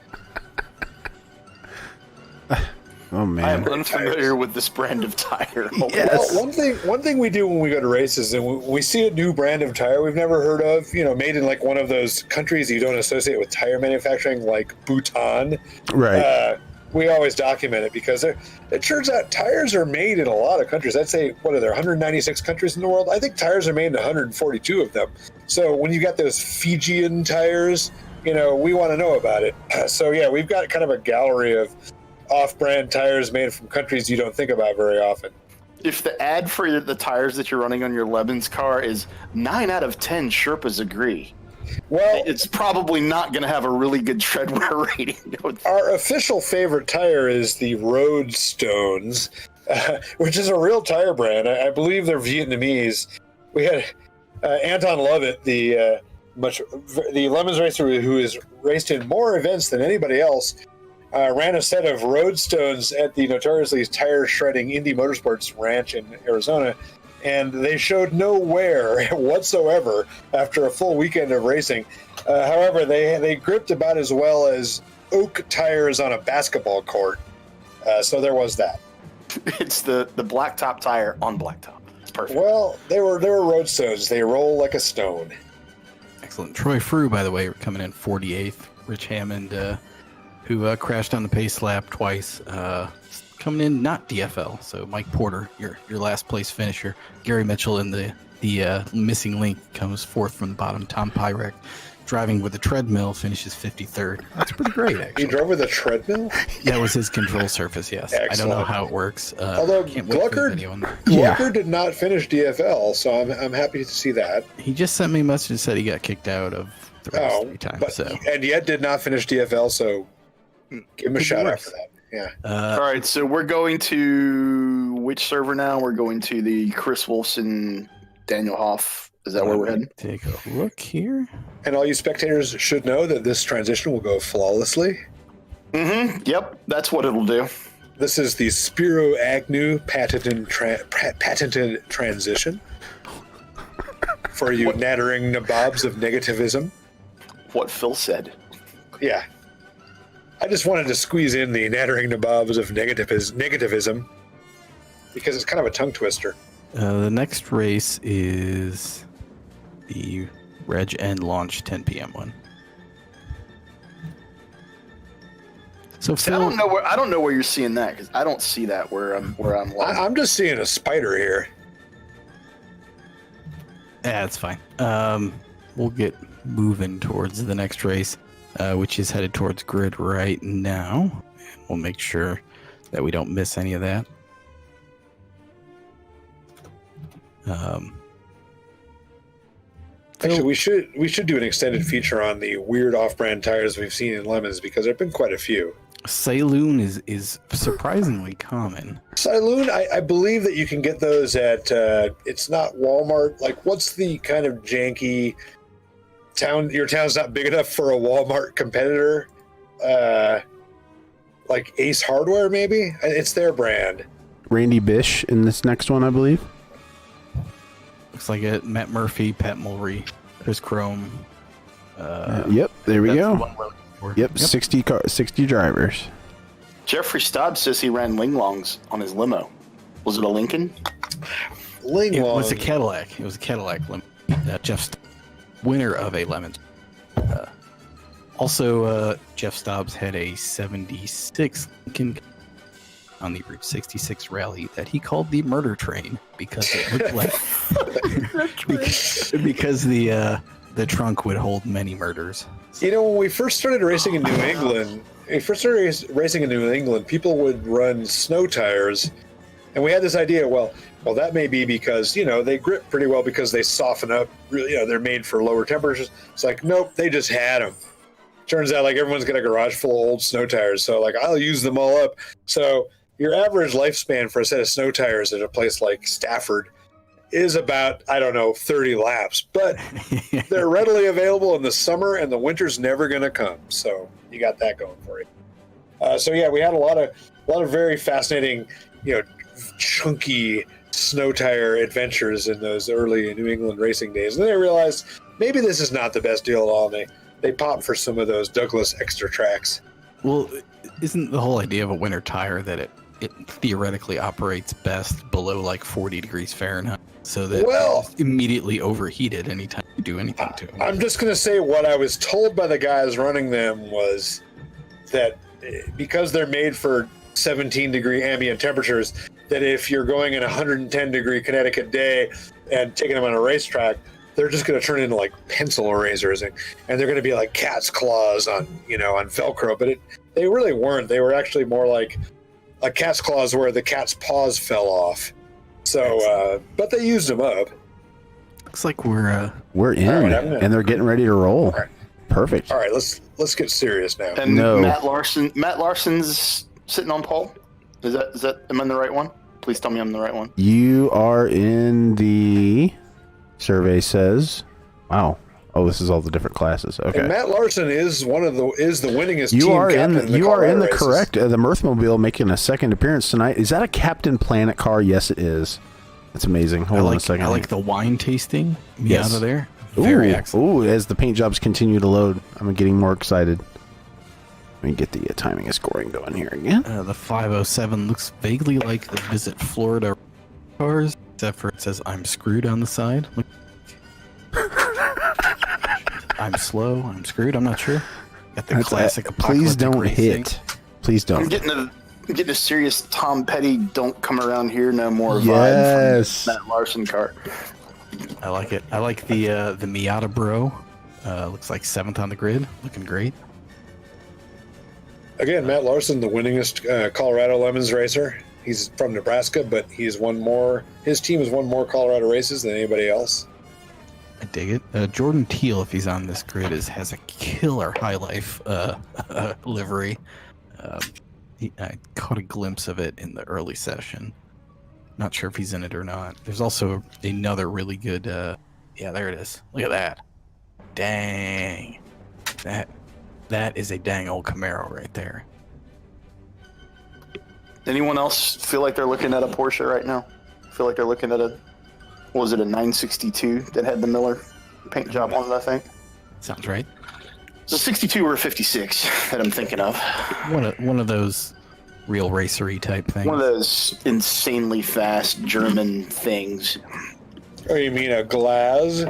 Oh man, I am unfamiliar with this brand of tire. Yes. Well, one thing we do when we go to races, and we see a new brand of tire we've never heard of, made in like one of those countries you don't associate with tire manufacturing, like Bhutan. Right. We always document it because it turns out tires are made in a lot of countries. I'd say, what are there, 196 countries in the world? I think tires are made in 142 of them. So when you got those Fijian tires, we want to know about it. So yeah, we've got kind of a gallery of off-brand tires made from countries you don't think about very often. If the ad for the tires that you're running on your Lebens car is 9 out of 10 Sherpas agree, well, it's probably not going to have a really good treadwear rating. Our official favorite tire is the Roadstones, which is a real tire brand. I believe they're Vietnamese. We had Anton Lovett, the Lemons racer who has raced in more events than anybody else, ran a set of Roadstones at the notoriously tire-shredding Indy Motorsports Ranch in Arizona, and they showed no wear whatsoever after a full weekend of racing. However, they gripped about as well as oak tires on a basketball court. So there was that. It's the blacktop tire on blacktop. It's perfect. Well, they were Roadstones. They roll like a stone. Excellent. Troy Frew, by the way, coming in 48th. Rich Hammond, who crashed on the pace lap twice, coming in not DFL. So Mike Porter, your last place finisher. Gary Mitchell in the missing link comes fourth from the bottom. Tom Pyrek, driving with a treadmill, finishes 53rd. That's pretty great, actually. He drove with a treadmill? That was his control surface, yes. Excellent. I don't know how it works. Although Glucker did not finish DFL, so I'm happy to see that. He just sent me a message and said he got kicked out of the race 3 times. And yet did not finish DFL, so give him a shout out for that. Yeah. All right, so we're going to which server now? We're going to the Chris Wolfson, Daniel Hoff. Is that where we're heading? Take a look here. And all you spectators should know that this transition will go flawlessly. Mm-hmm. Yep, that's what it'll do. This is the Spiro Agnew patented transition for you nattering nabobs of negativism. What Phil said. Yeah. I just wanted to squeeze in the nattering nabobs of negativism because it's kind of a tongue twister. The next race is the Reg End launch 10 p.m. one. So See, I don't know where you're seeing that because I don't see that where I'm live. I'm just seeing a spider here. That's fine. We'll get moving towards the next race, which is headed towards grid right now. We'll make sure that we don't miss any of that. Actually, we should do an extended feature on the weird off-brand tires we've seen in Lemons, because there've been quite a few. Saloon is surprisingly common. Saloon, I believe that you can get those at, it's not Walmart. Like, what's the kind of janky town? Your town's not big enough for a Walmart competitor. Like Ace Hardware, maybe? It's their brand. Randy Bish in this next one, I believe. Looks like it. Matt Murphy, Pat Mulry, Chris Chrome. Yep, there we That's the go. one we're looking for. Yep, 60 drivers. Jeffrey Stobb says he ran Linglongs on his limo. Was it a Lincoln? Linglong. It was a Cadillac. It was a Cadillac lemon. Jeff, winner of a lemon. Also, Jeff Stobbs had a 76 Lincoln on the Route 66 rally that he called the murder train because it looked like because the trunk would hold many murders. You know, when we first started racing in New England, people would run snow tires, and we had this idea. Well, that may be because they grip pretty well because they soften up. Really, they're made for lower temperatures. It's like, nope, they just had them. Turns out, like, everyone's got a garage full of old snow tires, so like I'll use them all up. So your average lifespan for a set of snow tires at a place like Stafford is about, 30 laps. But they're readily available in the summer, and the winter's never going to come. So you got that going for you. So yeah, we had a lot of very fascinating, chunky snow tire adventures in those early New England racing days. And then I realized maybe this is not the best deal at all. And they popped for some of those Douglas extra tracks. Well, isn't the whole idea of a winter tire that it theoretically operates best below like 40 degrees Fahrenheit, so that it's immediately overheated anytime you do anything to it? I'm just going to say what I was told by the guys running them was that because they're made for 17-degree ambient temperatures, that if you're going in a 110-degree Connecticut day and taking them on a racetrack, they're just going to turn into like pencil erasers, and they're going to be like cat's claws on Velcro. But they really weren't. They were actually more like a cat's claws where the cat's paws fell off. So, but they used them up. Looks like we're in, and they're getting ready to roll. Right. Perfect. All right, let's get serious now. And Matt Larson's sitting on pole. Is that? Am I in the right one? Please tell me I'm in the right one. You are in the survey says. Wow. Oh, this is all the different classes. Okay. And Matt Larson is the winningest you team are captain in the You are in the races. correct. The Mirthmobile making a second appearance tonight. Is that a Captain Planet car? Yes, it is. That's amazing. Hold on a second. I like the wine tasting Yes. out of there. Very excellent. Ooh, as the paint jobs continue to load, I'm getting more excited. Let me get the timing and scoring going here again. The 507 looks vaguely like the Visit Florida cars, except for it says "I'm screwed" on the side. I'm slow. I'm screwed. I'm not sure. Got the classic. Please don't racing. hit. Please don't. I'm getting a serious Tom Petty "Don't Come Around Here No More" Yes. vibe from Matt Larson car. I like it. I like the Miata Bro. Looks like 7th on the grid. Looking great. Again, Matt Larson, the winningest Colorado Lemons racer. He's from Nebraska, but his team has won more Colorado races than anybody else. I dig it. Jordan Teal, if he's on this grid, has a killer High Life livery. I caught a glimpse of it in the early session. Not sure if he's in it or not. There's also another really good. Yeah, there it is. Look at that. Dang. That is a dang old Camaro right there. Anyone else feel like they're looking at a Porsche right now? Feel like they're looking at a 962 that had the Miller paint job on it, I think? Sounds right. It's a 62 or a 56 that I'm thinking of. One of those real racery type things. One of those insanely fast German things. Oh, you mean a Glass?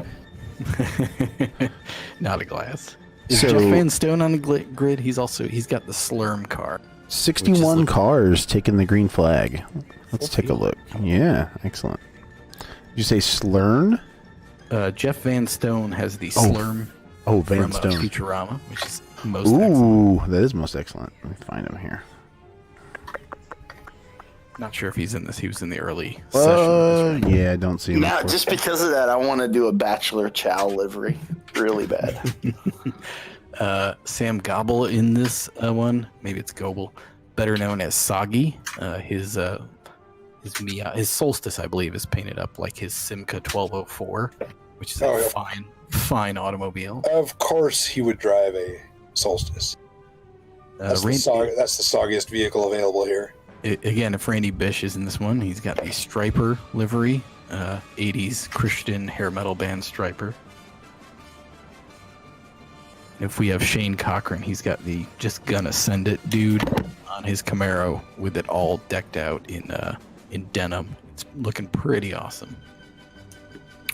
Not a Glass. Is So- Jeff Van Stone on the grid? He's got the Slurm car. 61 cars taking the green flag. Let's take a look. Yeah, excellent. Did you say Slurn? Jeff Van Stone has the Slurm Van from Stone. Futurama, which is most excellent. Ooh, that is most excellent. Let me find him here. Not sure if he's in this. He was in the early session. Yeah, I don't see him. Now, before. just because of that, I want to do a Bachelor Chow livery really bad. Sam Gobble in this one. Maybe it's Goble, better known as Soggy. His Solstice, I believe, is painted up like his Simca 1204, which is a fine automobile. Of course, he would drive a Solstice. That's the soggiest vehicle available here. Again, if Randy Bish is in this one, he's got the Striper livery, 80s Christian hair metal band Striper. If we have Shane Cochran, he's got the Just Gonna Send It dude on his Camaro with it all decked out in denim. It's looking pretty awesome.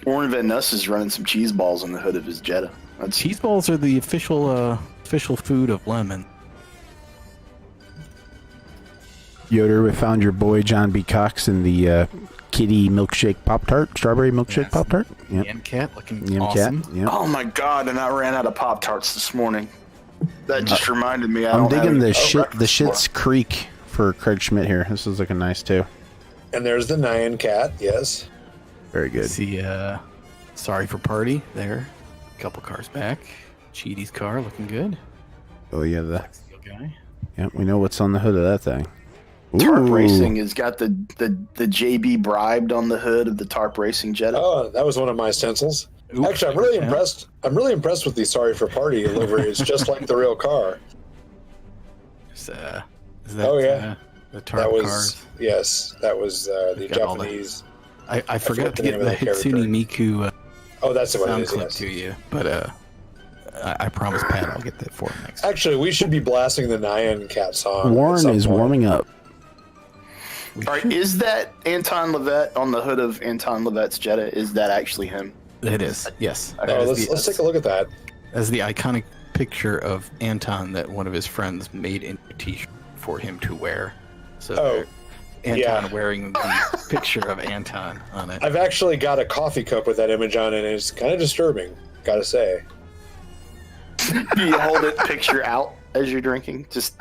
Warren Van Nuss is running some cheese balls on the hood of his Jetta. Cheese balls are the official food of Lemon. Yoder, we found your boy John B. Cox in the kitty milkshake Pop-Tart, strawberry milkshake Pop-Tart. Yep. Yam Cat looking awesome. Yep. Oh my God! And I ran out of Pop-Tarts this morning. That just reminded me. I'm digging the Schitt's Creek for Craig Schmidt here. This is looking nice too. And there's the Nyan Cat. Yes. Very good. See, Sorry for Party there. A couple cars back. Cheaty's car looking good. Oh yeah, the guy. Yep, we know what's on the hood of that thing. Tarp Ooh. Racing has got the JB bribed on the hood of the Tarp Racing Jetta. Oh, that was one of my stencils. Oops. Actually, I'm really impressed. I'm really impressed with the Sorry for Party livery. It's just like the real car. Is that, the Tarp That was cars? yes. That was the Got Japanese. I forgot to the get name the of the Hatsune character. Miku Oh, that's what it sound is. clip Yes. to you, but I promise Pat I'll get that for him next. Actually, we should be blasting the Nyan Cat song. at Warren some is point. warming up. All right, is that Anton Levette on the hood of Anton Levette's Jetta? Is that actually him? It is, yes. Okay. Oh, let's take a look at that. That's the iconic picture of Anton that one of his friends made into a t-shirt for him to wear. So Anton wearing the picture of Anton on it. I've actually got a coffee cup with that image on it, and it's kind of disturbing, gotta say. Do you hold it picture out as you're drinking? Just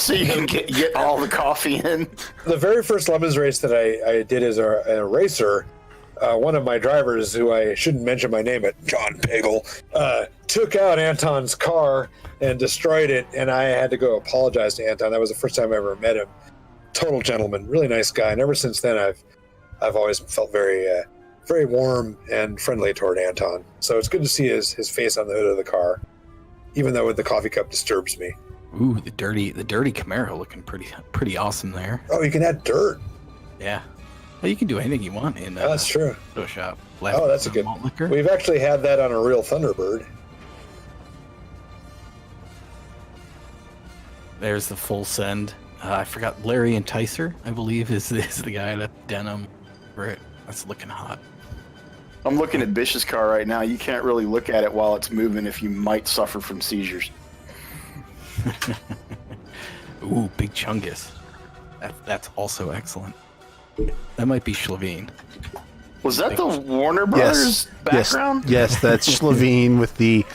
so you can get all the coffee in? The very first Lemons race that I did as a racer, one of my drivers, who I shouldn't mention my name, but John Pagel, took out Anton's car and destroyed it, and I had to go apologize to Anton. That was the first time I ever met him. Total gentleman, really nice guy. And ever since then, I've always felt very very warm and friendly toward Anton. So it's good to see his face on the hood of the car, even though the coffee cup disturbs me. Ooh, the dirty Camaro looking pretty awesome there. Oh, you can add dirt. Yeah. Well, you can do anything you want in That's true. Photoshop. Oh, that's a good. Malt liquor. We've actually had that on a real Thunderbird. There's the full send. I forgot Larry Enticer, I believe, is the guy that denim. Right, that's looking hot. I'm looking at Bish's car right now. You can't really look at it while it's moving if you might suffer from seizures. Ooh, Big Chungus. That's also excellent. That might be Schlavine. Was that the Warner Brothers background? Yes, that's Schlavine with the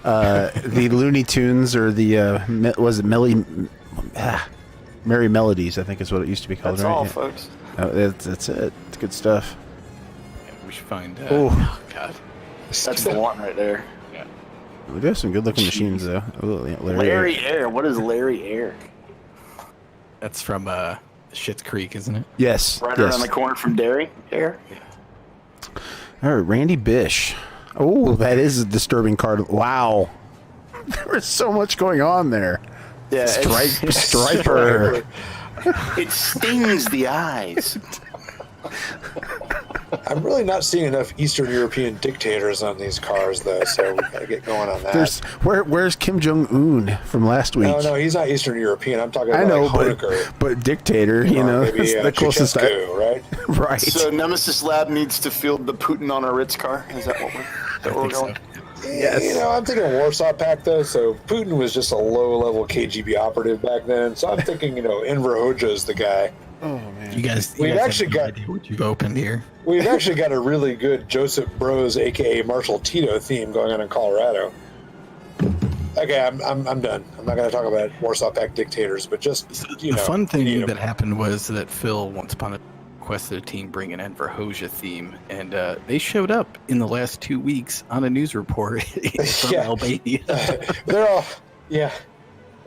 Looney Tunes, or the Merry Melodies, I think is what it used to be called. That's right? all, Yeah. folks. Oh, that's it. It's good stuff. Yeah, we should find. Oh. Oh God. That's the one right there. Yeah. We do have some good-looking machines, though. Ooh, yeah, Larry Air. What is Larry Air? That's from Schitt's Creek, isn't it? Yes. Right yes. around the corner from Dairy Air. All right, Randy Bish. Oh, that is a disturbing card. Wow. There was so much going on there. Yeah, Striper. It stings the eyes. I'm really not seeing enough Eastern European dictators on these cars, though, so we gotta get going on that. Where's Kim Jong Un from last week? No, he's not Eastern European. I'm talking about I know, like Honecker. but dictator, you know, Maybe, that's the closest. Ceausescu, right? Right. So Nemesis Lab needs to field the Putin on a Ritz car. Is that what we're going? Yes. You know, I'm thinking Warsaw Pact, though, so Putin was just a low-level KGB operative back then, so I'm thinking, Enver Hoxha is the guy. Oh man. You guys We've have actually no got- idea what you've opened here. We've actually got a really good Joseph Bros, aka Marshall Tito theme going on in Colorado. Okay, I'm done. I'm not going to talk about Warsaw Pact dictators, but just The fun thing that happened was that Phil once upon a requested a team bring an Enverhosia theme, and they showed up in the last 2 weeks on a news report from Yeah. Albania. They're all, yeah.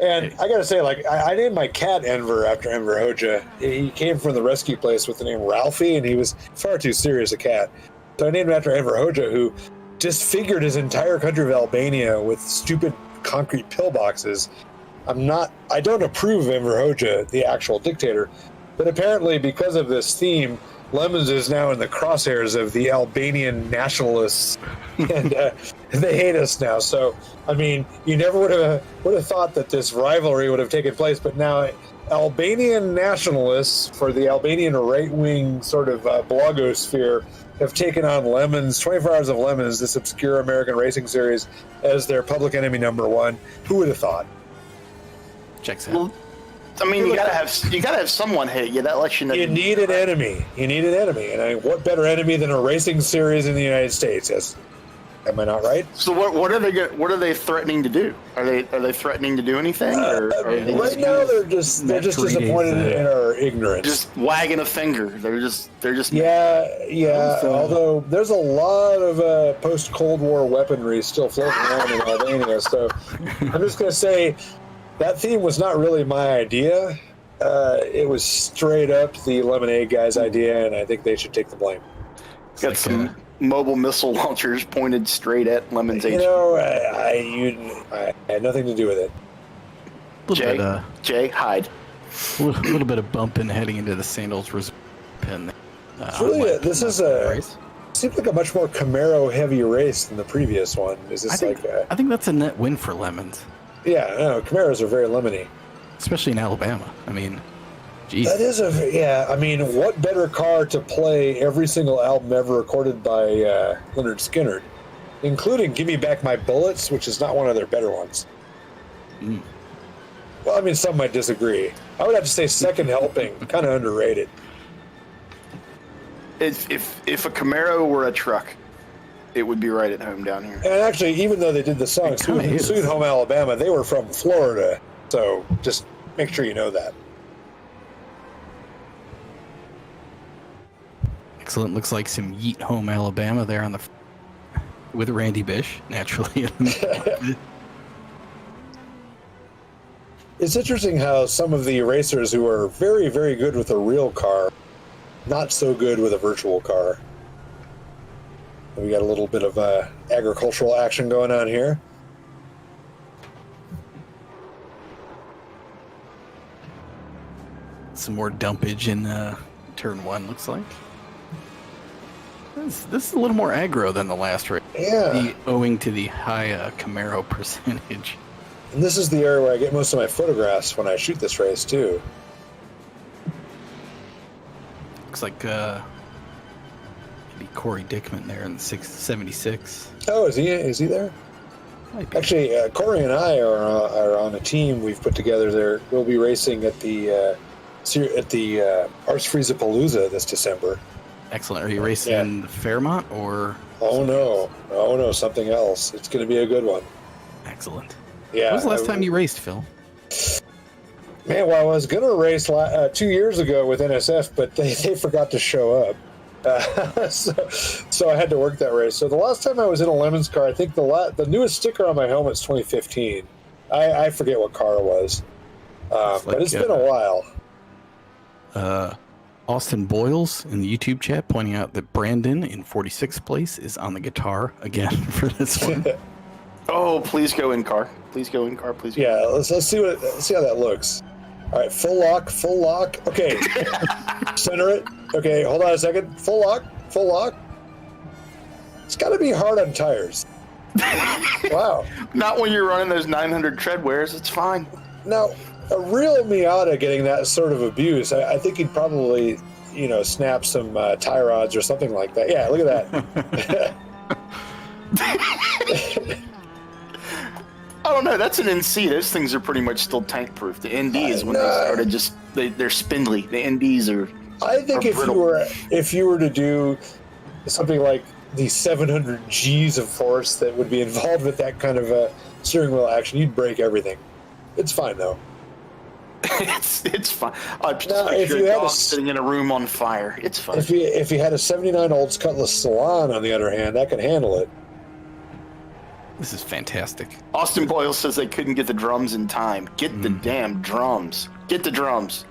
And I got to say, like, I named my cat Enver after Enver Hoja. He came from the rescue place with the name Ralphie, and he was far too serious a cat. So I named him after Enver Hoja, who disfigured his entire country of Albania with stupid concrete pillboxes. I don't approve of Enver Hoja, the actual dictator, but apparently because of this theme, Lemons is now in the crosshairs of the Albanian nationalists, and they hate us now. So, I mean, you never would have thought that this rivalry would have taken place, but now Albanian nationalists for the Albanian right-wing sort of blogosphere have taken on Lemons, 24 Hours of Lemons, this obscure American racing series, as their public enemy number one. Who would have thought? Checks out. Well, I mean, you gotta have someone hate you. That lets you know. You need an enemy. You need an enemy. And I mean, what better enemy than a racing series in the United States? Am I not right? So what are they threatening to do? Are they threatening to do anything? Or are they Right now, they're just disappointed in our ignorance. just wagging a finger? They're just Yeah. Although there's a lot of post-Cold War weaponry still floating around in Albania, so I'm just going to say that theme was not really my idea. It was straight up the Lemonade guys' idea, and I think they should take the blame. got some mobile missile launchers pointed straight at Lemon's You HQ. know, I had nothing to do with it. Jay, hide. A little bit of bumping heading into the Sandals Reserve Pen. It's really seems like a much more Camaro heavy race than the previous one. Is this I think that's a net win for Lemons, yeah, no, Camaros are very lemony. especially in Alabama. I mean, geez. That is I mean, what better car to play every single album ever recorded by Leonard Skinner, including "Give Me Back My Bullets," which is not one of their better ones. Mm. Well, I mean, some might disagree. I would have to say "Second Helping," kind of underrated. If a Camaro were a truck, it would be right at home down here. And actually, even though they did the song It kinda is. Sweet Home Alabama, they were from Florida. So just make sure you know that. Excellent. Looks like some Yeet Home, Alabama there on the with Randy Bish, naturally. It's interesting how some of the racers who are very, very good with a real car, not so good with a virtual car. We got a little bit of agricultural action going on here. Some more dumpage in turn one, looks like. This is a little more aggro than the last race, Yeah. owing to the high Camaro percentage. And this is the area where I get most of my photographs when I shoot this race, too. Looks like maybe Corey Dickman there in the 676. Oh, is he there? Might be. Actually, Corey and I are on a team we've put together there. We'll be racing at the Arts Frieza-Palooza this December. Excellent. Are you racing in the Fairmont or? Oh no, something else. It's going to be a good one. Excellent. Yeah. When was the last time you raced, Phil? Man, well, I was going to race 2 years ago with NSF, but they forgot to show up. So I had to work that race. So the last time I was in a Lemons car, I think the newest sticker on my helmet's 2015. I forget what car it was, but it's been a while. Austin Boyles in the YouTube chat pointing out that Brandon in 46th place is on the guitar again for this one. Oh, please go in car. Please go in car. Please. Go. Yeah, let's see how that looks. All right, full lock. Okay, center it. Okay, hold on a second. Full lock. It's got to be hard on tires. Wow. Not when you're running those 900 treadwears. It's fine. Now, a real Miata getting that sort of abuse, I think he'd probably, snap some tie rods or something like that. Yeah, look at that. I don't know. That's an NC. Those things are pretty much still tank proof. The ND is when they started they're spindly. The NDs are. I think if you were to do something like the 700 G's of force that would be involved with that kind of steering wheel action, you'd break everything. It's fine though. it's fine. If you had sitting in a room on fire, it's fine. If you had a 79 Olds Cutlass Salon, on the other hand, that could handle it. This is fantastic. Austin Boyle says they couldn't get the drums in time. Get the damn drums. Get the drums.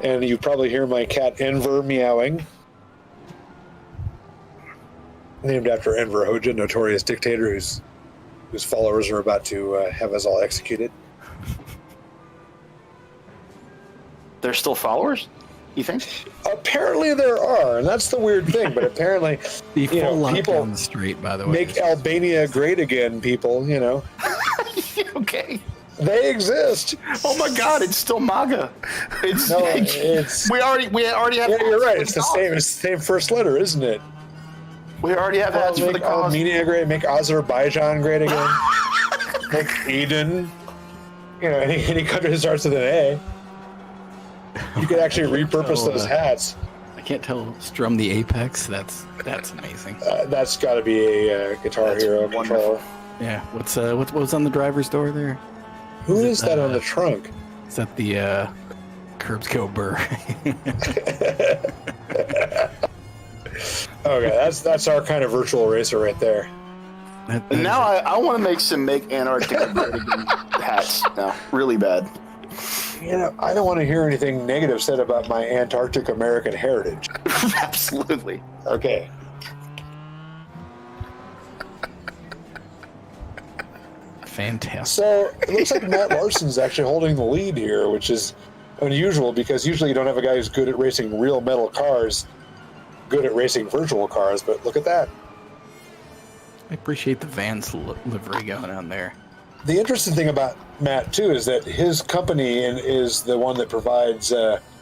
And you probably hear my cat Enver meowing. Named after Enver Hoxha, notorious dictator whose followers are about to have us all executed. They're still followers? You think? Apparently there are, and that's the weird thing. But apparently, people on the street, by the way, make Albania great again. People, Okay. They exist. Oh my God! It's still MAGA. It's we already have. Yeah, you're right. It's the same. It's the same first letter, isn't it? We already have hats for the cause. Make Armenia great. Make Azerbaijan great again. Make Eden. Any country that starts with an A. You could actually repurpose those hats. I can't tell. Strum the Apex. That's amazing. That's got to be a Guitar Hero controller. Yeah. What was on the driver's door there? Who is that on the trunk? Is that the Curbs Go Burr? Okay, that's our kind of virtual racer right there. And now I want to make some Make Antarctica Great Again hats now, really bad. I don't want to hear anything negative said about my Antarctic American heritage. Absolutely. Okay. Fantastic. So it looks like Matt Larson's actually holding the lead here, which is unusual because usually you don't have a guy who's good at racing real metal cars, good at racing virtual cars, but look at that. I appreciate the Vans livery going on there. The interesting thing about Matt, too, is that his company is the one that provides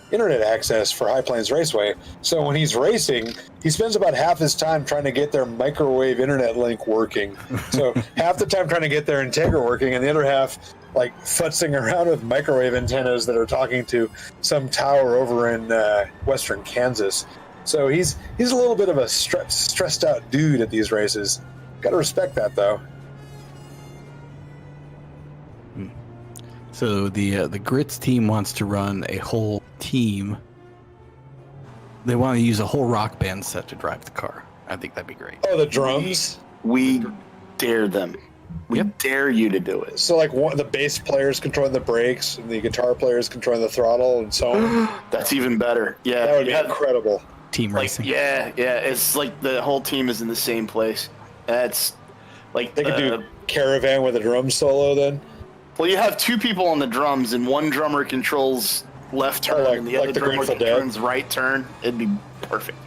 internet access for High Plains Raceway. So when he's racing, he spends about half his time trying to get their microwave internet link working. So half the time trying to get their Integra working, and the other half like futzing around with microwave antennas that are talking to some tower over in western Kansas. So he's a little bit of a stressed out dude at these races. Got to respect that, though. So the Grits team wants to run a whole team. They want to use a whole rock band set to drive the car. I think that'd be great. Oh, the drums? We dare them. We dare you to do it. So like the bass players controlling the brakes and the guitar players controlling the throttle and so on? That's even better. Yeah. That would be incredible. Team racing. Yeah. It's like the whole team is in the same place. That's like they could do Caravan with a drum solo then? Well, you have two people on the drums, and one drummer controls left turn, and the other drummer controls right turn. It'd be perfect.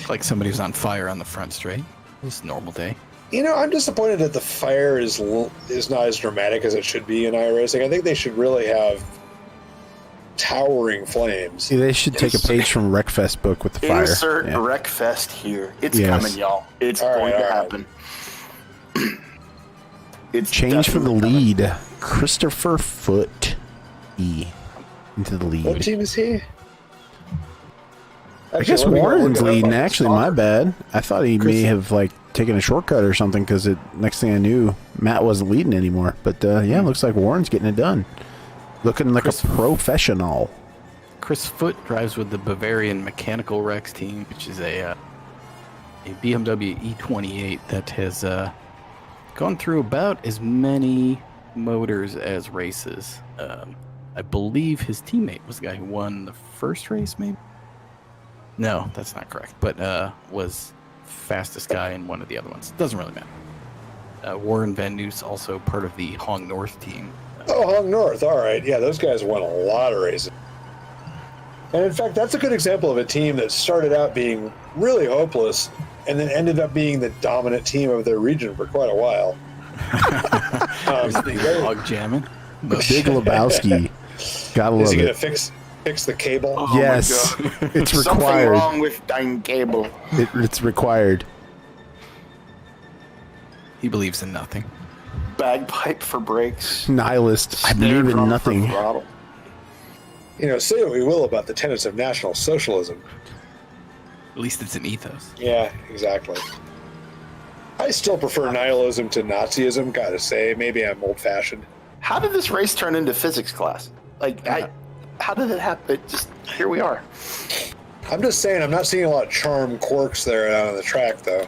Like somebody who's on fire on the front straight. It's a normal day. I'm disappointed that the fire is not as dramatic as it should be in iRacing. I think they should really have towering flames. See, they should take a page from Wreckfest book with the fire. Insert Wreckfest here. It's coming, y'all. It's going to happen. It's change for the lead. Christopher Foote into the lead. What team is he? I guess Warren's leading. Actually, my bad. I thought he may have taken a shortcut or something because next thing I knew, Matt wasn't leading anymore. But yeah, it looks like Warren's getting it done. Looking like a professional. Chris Foote drives with the Bavarian Mechanical Rex team, which is a BMW E28 that has gone through about as many motors as races. I believe his teammate was the guy who won the first race, maybe? No, that's not correct. But was fastest guy in one of the other ones. Doesn't really matter. Warren Van Noos, also part of the Hong North team. Oh, Hong North. All right. Yeah, those guys won a lot of races. And in fact, that's a good example of a team that started out being really hopeless and then ended up being the dominant team of their region for quite a while. Log jamming. Big Lebowski. Gotta love it. Is he going to fix the cable? Oh yes. My God. It's required. Something wrong with dying cable. It's required. He believes in nothing. bagpipe for brakes. Nihilist. I Snare believe in drum for nothing. throttle. Say what we will about the tenets of National Socialism. At least it's an ethos. Yeah, exactly. I still prefer nihilism to Nazism, gotta say. Maybe I'm old-fashioned. How did this race turn into physics class? How did it happen? Here we are. I'm just saying, I'm not seeing a lot of charm quirks there out on the track, though.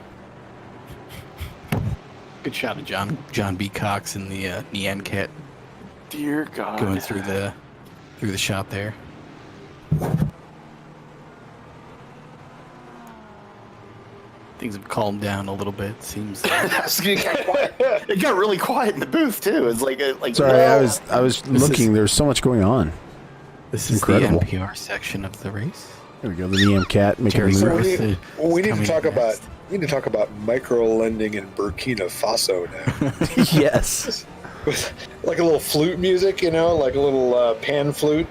Good shot of John B. Cox in the Nyan Cat Dear God. going through the shot there. Things have calmed down a little bit. Seems It got really quiet in the booth too. It's like Sorry, I was looking. There's so much going on. this is Incredible. the NPR section of the race. There we go. The Neam Cat making a Terry move. Gross. We need to coming talk about next. micro lending in Burkina Faso now. Yes. With like a little flute music, like a little pan flute.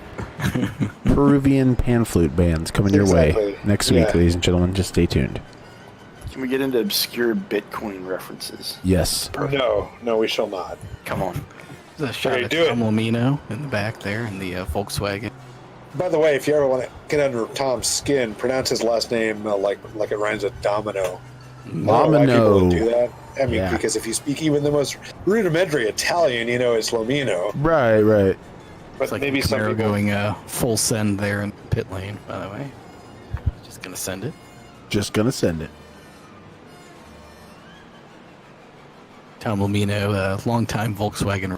Peruvian pan flute bands coming your way Exactly. next week, Yeah. ladies and gentlemen. Just stay tuned. Can we get into obscure Bitcoin references? Yes. No, we shall not. Come on. There's a shot Okay, of do it. Tom Lamino in the back there in the Volkswagen. By the way, if you ever want to get under Tom's skin, pronounce his last name like it rhymes with domino. I don't know why people would do Domino. that. I mean, Yeah. because if you speak even the most rudimentary Italian, it's Lomino. Right. But It's like maybe some Camaro people. going full send there in pit lane, by the way. Just going to send it. Just gonna send it. Tom Lamino, longtime Volkswagen.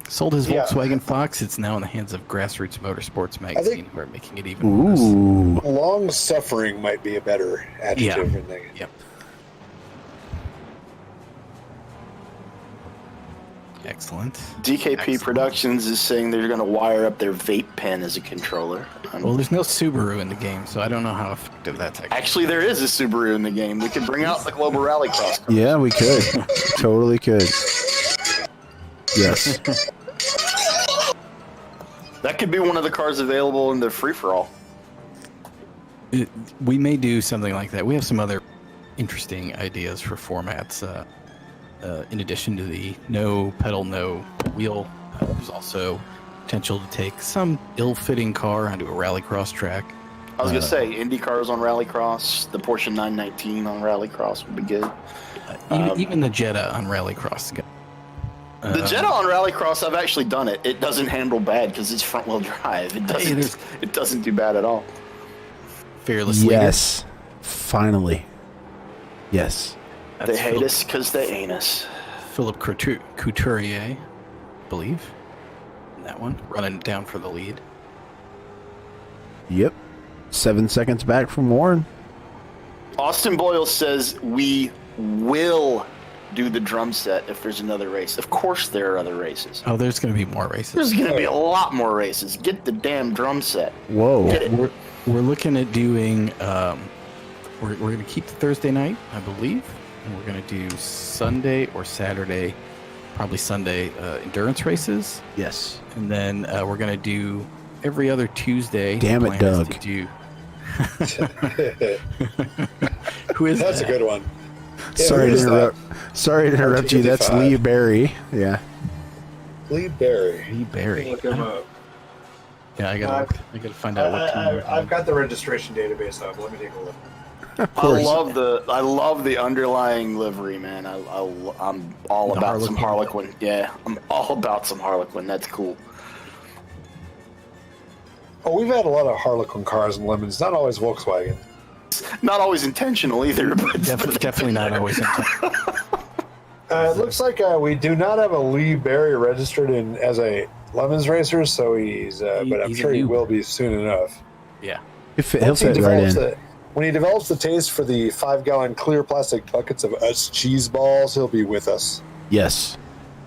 Sold his Yeah. Volkswagen Fox. It's now in the hands of Grassroots Motorsports magazine, who are making it even worse. Ooh. Long suffering might be a better adjective. Yeah. than they- Yep. Excellent. DKP Excellent. Productions is saying they're going to wire up their vape pen as a controller. Well, there's no Subaru in the game, so I don't know how effective that's actually. Actually, there is a Subaru in the game. We could bring out the Global Rallycross car. Yeah, we could. Totally could. Yes. That could be one of the cars available in the free-for-all. We may do something like that. We have some other interesting ideas for formats. In addition to the no pedal, no wheel, there's also potential to take some ill-fitting car onto a rallycross track. I was going to say, Indy cars on Rallycross, the Porsche 919 on Rallycross would be good. Even the Jetta on rallycross. The Jetta on Rallycross, I've actually done it. It doesn't handle bad because it's front-wheel drive. It doesn't do bad at all. Fearless leader. Yes. Finally. Yes. They hate us because they ain't us. Philip Couturier, I believe. In that one, running down for the lead. Yep. 7 seconds back from Warren. Austin Boyle says we will do the drum set if there's another race. Of course there are other races. Oh, there's going to be more races. There's going to be a lot more races. Get the damn drum set. Whoa. Get it. We're looking at doing. We're going to keep the Thursday night, I believe, and we're going to do Sunday or Saturday, probably Sunday endurance races, Yes. and then we're going to do every other Tuesday. Damn it, Plan is Doug. to do- Who is That's a that? good one. Yeah, Sorry who to is interrupt. Sorry to interrupt you. That's RT55. Lee Berry. Yeah. Lee Berry. Lee Berry. Look him up. Yeah, I gotta find out what team. I've got the registration database up. Let me take a look. Of I course. love the underlying livery, man. I'm all The about some Harlequin. Harlequin. Yeah, I'm all about some Harlequin. That's cool. Oh, we've had a lot of Harlequin cars and lemons. Not always Volkswagen. Not always intentional either, but Definitely not always. It looks like we do not have a Lee Berry registered in as a lemons racer, so he's. But I'm He's a sure he noob. will be soon enough. Yeah. He'll Once he fit right develops in. when he develops the taste for the 5-gallon clear plastic buckets of us cheese balls, he'll be with us. Yes.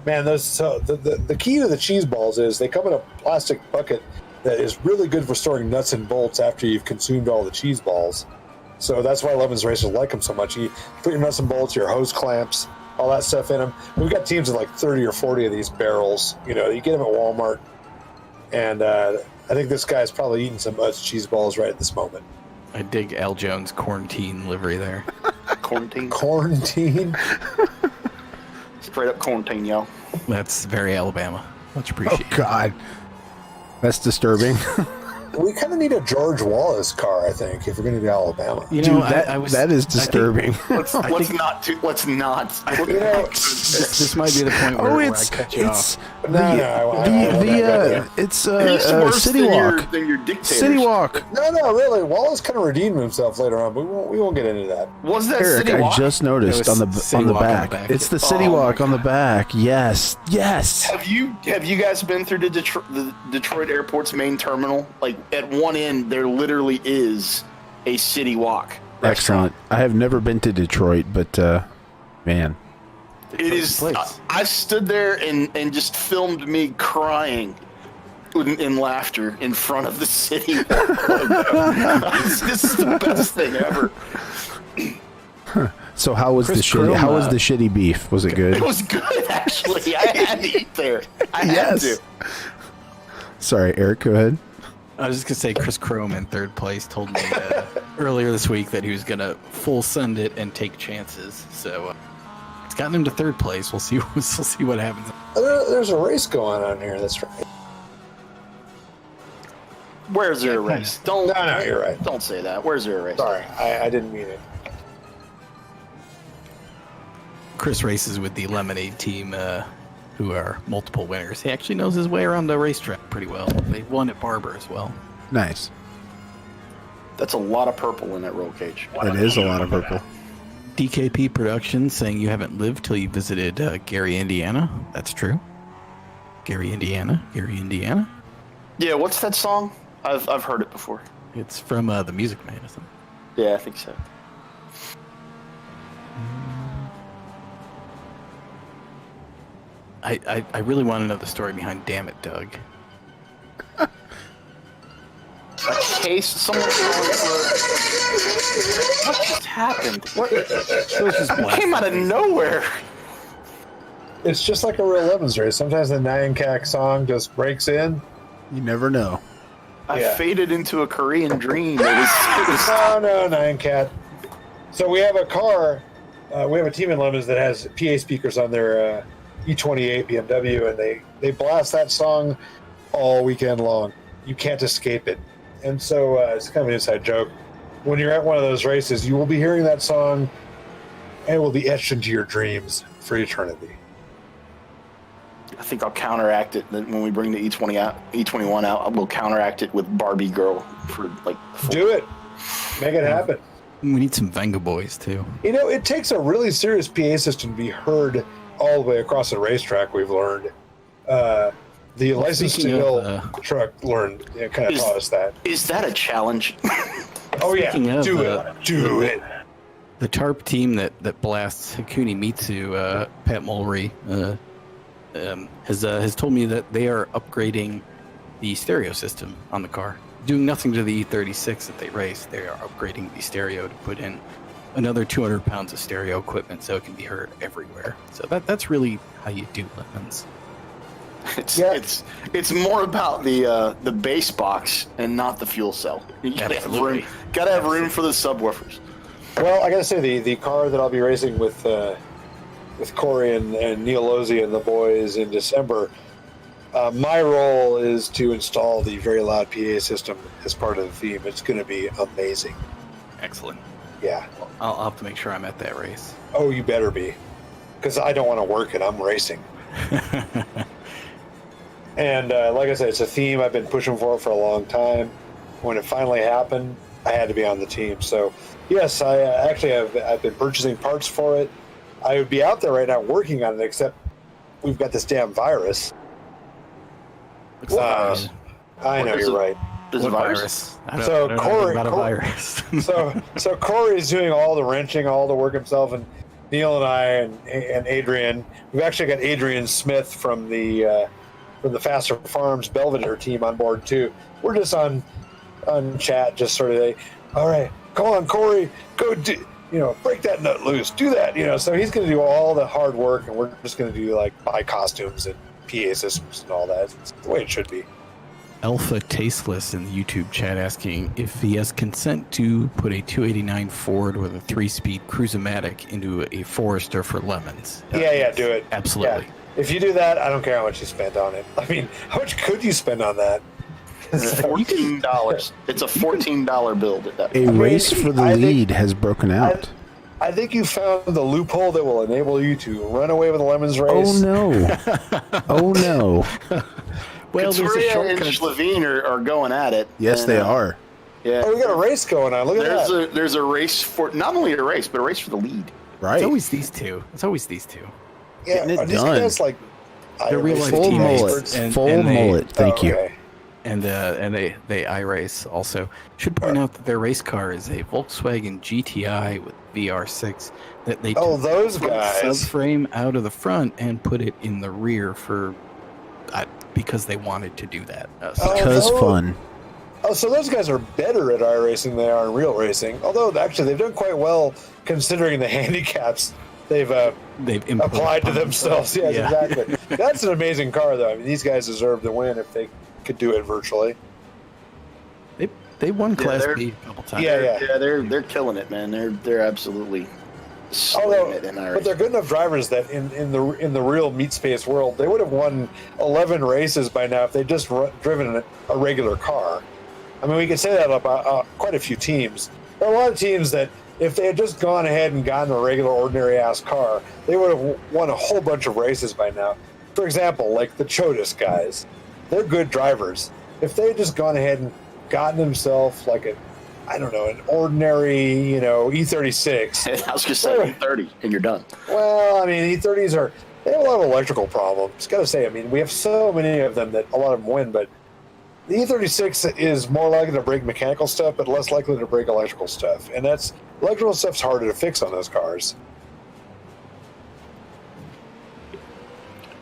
Man, the key to the cheese balls is they come in a plastic bucket that is really good for storing nuts and bolts after you've consumed all the cheese balls. So that's why lemons racers like them so much. You put your nuts and bolts, your hose clamps, all that stuff in them. We've got teams with like 30 or 40 of these barrels. You get them at Walmart. And I think this guy's probably eating some Utz cheese balls right at this moment. I dig Al Jones' quarantine livery there. quarantine. Quarantine. Straight up quarantine, yo. That's very Alabama. Much Oh appreciated. God, that's disturbing. We kind of need a George Wallace car, I think, if we're going to be Alabama. You know, Dude, that is disturbing. Let's not. You know, This might be the point where, Oh, where it's I cut you off. it's it's worse City than Walk. than your dictators. City Walk. no, really. Wallace kind of redeemed himself later on, but we won't get into that. Was that Eric, City I Walk? just noticed It on was City the Walk on the back. back. It's the City Oh, my Walk on the God. back. Yes. Have you guys been through the Detroit Airport's main terminal? Like at one end, there literally is a City Walk. Excellent. I have never been to Detroit, but man, It is. Place. I stood there and just filmed me crying in laughter in front of the city. This is the best thing ever. so how was Chris the shitty? How was Chroma. the shitty beef? Was it good? It was good, actually. I had to eat there. I had to. Sorry, Eric. Go ahead. I was just gonna say, Chris Chrome in third place told me earlier this week that he was gonna full send it and take chances. So it's gotten him to third place. We'll see. We'll see what happens. There's a race going on here. That's right. Where's there a race? Don't. No, you're right. Don't say that. Where's there a race? Sorry, I didn't mean it. Chris races with the Lemonade team, who are multiple winners. He actually knows his way around the racetrack pretty well. They won at Barber as well. Nice. That's a lot of purple in that roll cage. It is a lot of purple. DKP Productions saying you haven't lived till you visited Gary, Indiana. That's true. Gary, Indiana. Gary, Indiana. Yeah, what's that song? I've heard it before. It's from The Music Man, isn't it? Yeah, I think so. I really want to know the story behind Damn It, Doug. A case. Someone calling for. What just happened? What came out of nowhere? It's just like a real Lemons race. Sometimes the Nyan Kak song just breaks in. You never know. I Yeah. faded into a Korean dream. It was No, Nyan Cat. So we have a car. We have a team in Lemons that has PA speakers on their E28 BMW, and they blast that song all weekend long. You can't escape it. And so it's kind of an inside joke. When you're at one of those races, you will be hearing that song, and it will be etched into your dreams for eternity. I think I'll counteract it when we bring the E21 out. We'll counteract it with Barbie Girl for like. Do it. Make it happen. We need some Venga Boys, too. You know, it takes a really serious PA system to be heard all the way across the racetrack, we've learned. The License to speaking of, Ill truck learned, kind of taught us that. Is that a challenge? Oh, yeah. Speaking of, Do it. The TARP team that blasts Hakuni Mitsu, Pat Mulry, has told me that they are upgrading the stereo system on the car. Doing nothing to the E36 that they race, they are upgrading the stereo to put in another 200 pounds of stereo equipment so it can be heard everywhere. So that's really how you do Lemons. It's more about the base box and not the fuel cell. You gotta have Absolutely. room. Gotta have room for the subwoofers. Well, I got to say, the car that I'll be racing with Corey and Neil Lozzi and the boys in December, my role is to install the very loud PA system as part of the theme. It's going to be amazing. Excellent. Yeah. I'll have to make sure I'm at that race. Oh, you better be. Because I don't want to work it. I'm racing. And like I said, it's a theme I've been pushing for a long time. When it finally happened, I had to be on the team. So, yes, I've been purchasing parts for it. I would be out there right now working on it, except we've got this damn virus. Virus? I know, What is you're it? right. There's What a virus. virus? I So don't know anything Corey- about a Corey- virus. So Corey's doing all the wrenching, all the work himself, and Neil and I and Adrian. We've actually got Adrian Smith from the Faster Farms Belvedere team on board too. We're just on chat, just sort of all right, come on, Corey, go do, break that nut loose, do that, So he's going to do all the hard work, and we're just going to do buy costumes and PA systems and all that. It's the way it should be. Alpha Tasteless in the YouTube chat asking if he has consent to put a 289 Ford with a 3-speed Cruise-O-Matic into a Forester for lemons. Yeah, do it. Absolutely. Yeah. If you do that, I don't care how much you spend on it. I mean, how much could you spend on that? $14. It's a $14 build at that point. A race for the lead has broken out. I think you found the loophole that will enable you to run away with a lemons race. Oh no! Oh no! Well, there's a Victoria and shortcut. Slovene are going at it. Yes, and, they are. Yeah. Oh, we got a race going on. Look at that. There's a race for not only a race, but a race for the lead. Right. It's always these two. Yeah, getting it are these done. guys like They're real life Full teammates. mullet. And- Full and they- mullet. Thank you. Okay. And they iRace also. Should point out that their race car is a Volkswagen GTI with VR6 that they Oh, took those the guys. subframe out of the front and put it in the rear for because they wanted to do that. Because fun. Oh, so those guys are better at iRacing than they are in real racing. Although, actually, they've done quite well considering the handicaps they've They've applied to themselves. Yes, Yeah. exactly. That's an amazing car, though. I mean, these guys deserve the win if they could do it virtually. They won Class they're- B a couple times. Yeah. They're killing it, man. They're absolutely slaying Although, it in but Irish. they're good enough drivers that in the real meat space world, they would have won 11 races by now if they just driven a regular car. I mean, we could say that about quite a few teams. There are a lot of teams that if they had just gone ahead and gotten a regular, ordinary-ass car, they would have won a whole bunch of races by now. For example, like the Chodas guys. They're good drivers. If they had just gone ahead and gotten themselves like an ordinary, E36. I was just saying 30, and you're done. Well, I mean, E30s they have a lot of electrical problems. Got to say, I mean, we have so many of them that a lot of them win, but the E36 is more likely to break mechanical stuff, but less likely to break electrical stuff. And electrical stuff's harder to fix on those cars.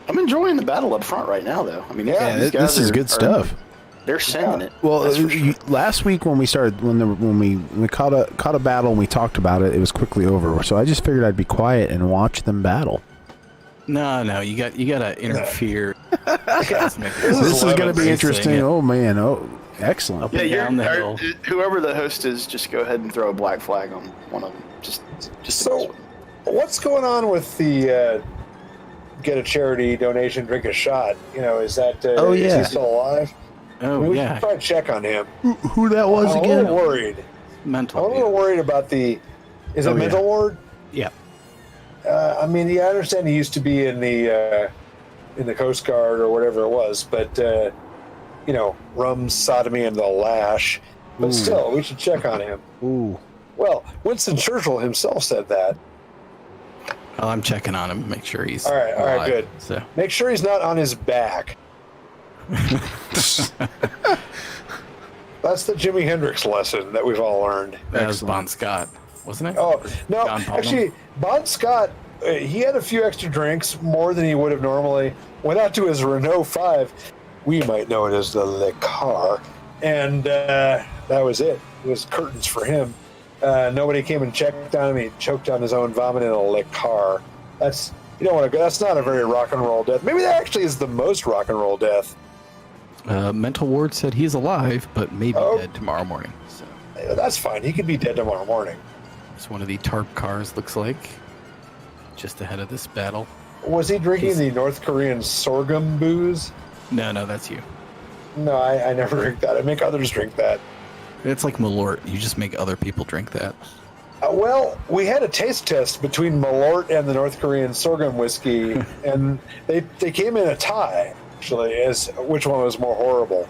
I'm enjoying the battle up front right now, though. I mean, Yeah, these guys This is good stuff. They're sending it. Well, That's for sure. last week when we started, when we caught a battle and we talked about it, it was quickly over. So I just figured I'd be quiet and watch them battle. No, you gotta interfere. This is going to be interesting. Oh man! Oh, excellent. Up Yeah, and down the hill. whoever the host is, just go ahead and throw a black flag on one of them. Just So, what's going on with the get a charity donation, drink a shot? Is that Oh, is yeah. he still alive? Oh We yeah, should probably check on him. Who that was I'm a again? little worried. mental. I'm a little worried about is it Oh, yeah. mental ward? Yeah. I mean, I understand he used to be in the Coast Guard or whatever it was, but rum, sodomy, and the lash. But still, we should check on him. Ooh. Well, Winston Churchill himself said that. Oh, I'm checking on him. Make sure he's All right, alive. good. So Make sure he's not on his back. That's the Jimi Hendrix lesson that we've all learned. that was Bon Scott, wasn't it? Oh, no, John Bonham? actually, Bon Scott, he had a few extra drinks, more than he would have normally. Went out to his Renault 5. We might know it as the Le Car. And that was it. It was curtains for him. Nobody came and checked on him. He choked on his own vomit in a Le Car. You don't want to go. That's not a very rock and roll death. Maybe that actually is the most rock and roll death. Mental ward said he's alive, but maybe Oh. dead tomorrow morning. So That's fine. He could be dead tomorrow morning. it's one of the tarp cars. Looks like just ahead of this battle. Was he drinking the North Korean sorghum booze? No, that's you. No, I never drink that. I make others drink that. It's like Malort. You just make other people drink that. Well, we had a taste test between Malort and the North Korean sorghum whiskey, and they came in a tie, actually, as which one was more horrible.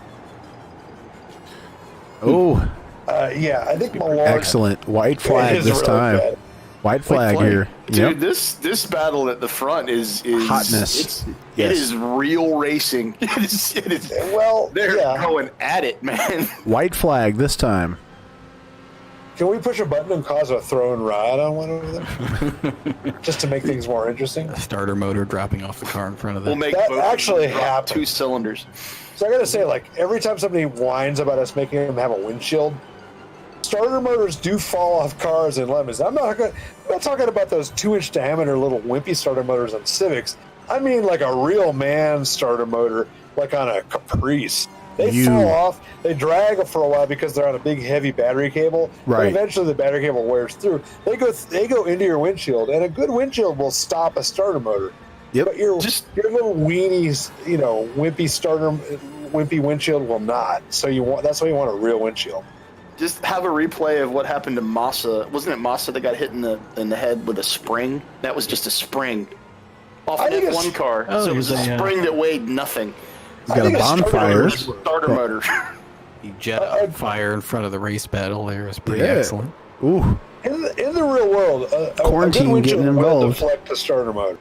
Oh, Yeah, I think Malort. excellent. White flag is this really time. bad. White flag flag. here. Dude, this battle at the front is Hotness. It Yes. is real racing. It is. Well, They're yeah. going at it, man. White flag this time. Can we push a button and cause a throw and ride on one over there? Just to make things more interesting? A starter motor dropping off the car in front of We'll them. make That both actually drop happened. 2 cylinders. So I gotta say, like, every time somebody whines about us making them have a windshield, starter motors do fall off cars and lemons. I'm not talking about those 2-inch diameter little wimpy starter motors on Civics. I mean like a real man starter motor, like on a Caprice. They fall off. They drag for a while because they're on a big, heavy battery cable. Right. But eventually, the battery cable wears through. They go into your windshield, and a good windshield will stop a starter motor. Yep. But your little weenies, wimpy windshield will not. So that's why you want a real windshield. Just have a replay of what happened to Massa. Wasn't it Massa that got hit in the head with a spring? That was just a spring off an F1 car. Oh, so it was a spring that weighed nothing. He's got a bonfire. Starter motor. You jet on fire in front of the race battle there is pretty excellent. Ooh. In the real world, Quarantine a good getting windshield will involved. deflect the starter motor.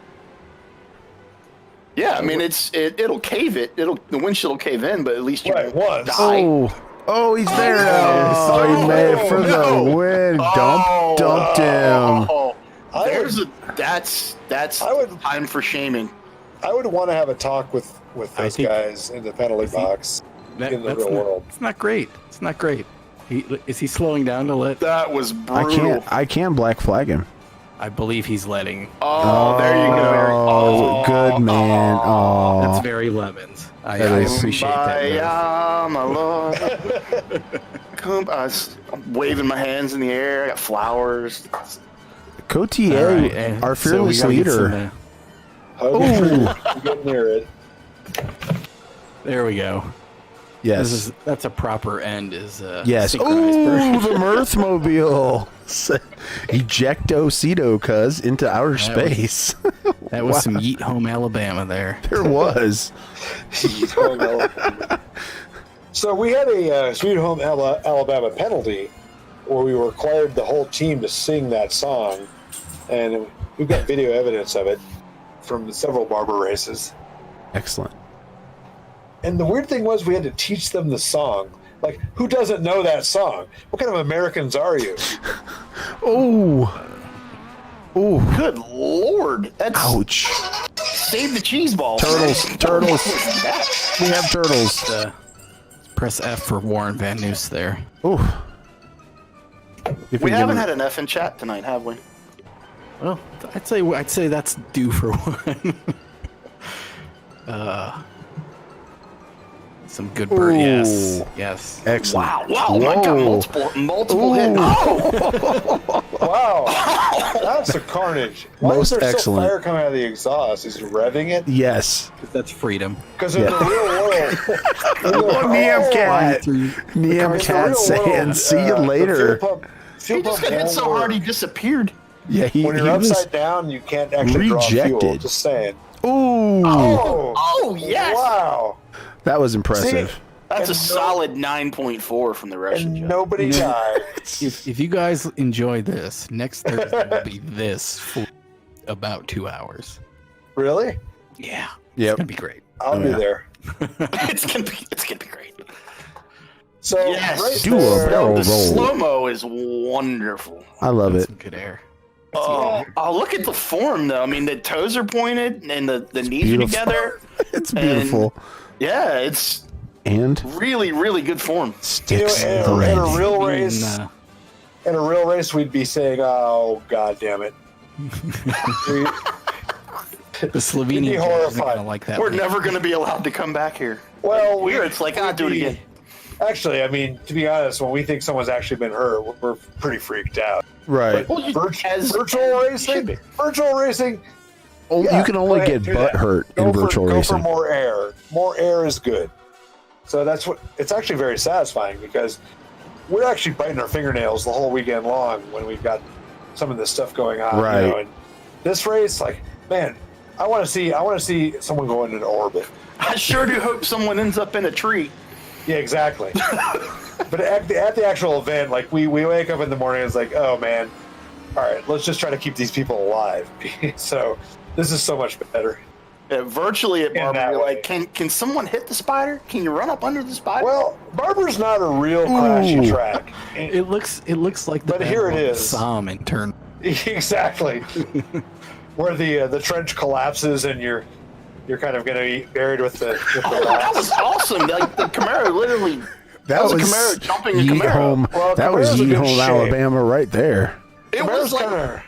Yeah, I mean it'll cave it. The windshield will cave in, but at least you Right, once. die. Oh, he's there. Oh, he made it for the win. Dumped him. That's time for shaming. I would want to have a talk with those guys in the penalty box in the real world. It's not great. It's not great. Is he slowing down to let? That was brutal. I can't black flag him. I believe he's letting. Oh, there you go. Oh, good man. Oh, That's very Lemons. I is- appreciate that. My Lord. I'm waving my hands in the air. I got flowers. Cotier, our fearless leader. Get near it. There we go. Yes. That's a proper end. Yes. synchronized Ooh, version. the Mirthmobile. Ejecto-cedo, cuz, into outer space. That was some Yeet Home, Alabama there. There was. So we had a Sweet Home Alabama penalty where we required the whole team to sing that song, and we've got video evidence of it from several Barber races. Excellent. And the weird thing was we had to teach them the song. Like, who doesn't know that song? What kind of Americans are you? Oh. Oh. Good Lord. That's Ouch. save the cheese balls. Turtles. We have turtles. Press F for Warren Van Noose there. Oh. We haven't had an F in chat tonight, have we? Well, I'd say that's due for one. Some good bird. Yes. Excellent. Wow, my God, multiple hits. Oh. Wow. That's a carnage. Why Most is there excellent. still fire coming out of the exhaust? Is he revving it? Yes. That's freedom. Because in the real world... Neam Cat saying, see you later. He just got hit so hard he disappeared. Yeah, when you're upside down, you can't actually draw fuel. Just saying. Ooh. Oh, yes. Wow. That was impressive. See, that's a solid 9.4 from the Russian and judge. nobody died. If you guys enjoy this, next Thursday will be this for about 2 hours. Really? Yeah. Yep. It's gonna be great. I'll be there. it's gonna be great. So yes, right do a there, barrel the roll. slow-mo is wonderful. I love it. Some good air. Oh, look at the form though. I mean, the toes are pointed and the knees beautiful. are together. It's beautiful. Yeah, it's And really, really good form. sticks in bread. a real race. In a real race, we'd be saying, "Oh, God damn it!" The Slovenian You'd be horrified. gonna like that. We're one. never going to be allowed to come back here. Well, Here, it's like, do it again. Actually, I mean, to be honest, when we think someone's actually been hurt, we're pretty freaked out. Right. Well, Virtual racing. Oh, Yeah, you can only go ahead, get do butt that. hurt in Go for virtual racing. more air. More air is good. So that's what it's actually very satisfying because we're actually biting our fingernails the whole weekend long when we've got some of this stuff going on. Right. You know, and this race, like, man, I want to see someone go into orbit. I sure do hope someone ends up in a tree. Yeah, exactly. But at the actual event, like we wake up in the morning, it's like, oh man, all right, let's just try to keep these people alive. So this is so much better. Virtually at In Barber, that you're way. like, can someone hit the spider? Can you run up under the spider? Well, Barber's not a real crashy track. It looks like the But here it Battle of is. Somme in turn. Exactly. Where the trench collapses and you're kind of going to be buried with the that rocks. was awesome. Like the Camaro literally. That was a Camaro jumping a Yeet Camaro. Home. Well, That was Camaro's in Yeet good Home, shape. Alabama, right there. It was Camaro's like,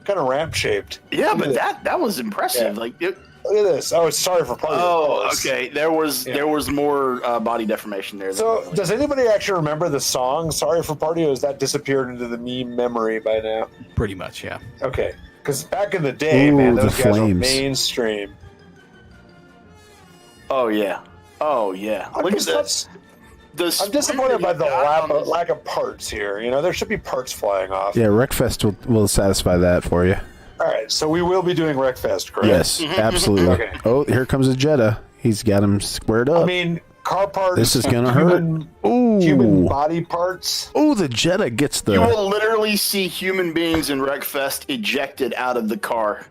kind of ramp shaped. yeah, but that was impressive. Yeah. Like Look at this. Oh, sorry for party. Oh, okay. There was more body deformation there. So, does anybody actually remember the song "Sorry for Party"? Or has that disappeared into the meme memory by now? Pretty much, yeah. Okay, because back in the day, Ooh, man, the those guys were flames. mainstream. Oh yeah. I'm Look just at not- this. I'm disappointed by the lack of parts here. You know, there should be parts flying off. Yeah, Wreckfest will satisfy that for you. All right, so we will be doing Wreckfest, correct? Yes, absolutely. Okay. Oh, here comes a Jetta. He's got him squared up. I mean, car parts. This is gonna hurt. Human Ooh. body parts. Oh, the Jetta gets You the. will literally see human beings in Wreckfest ejected out of the car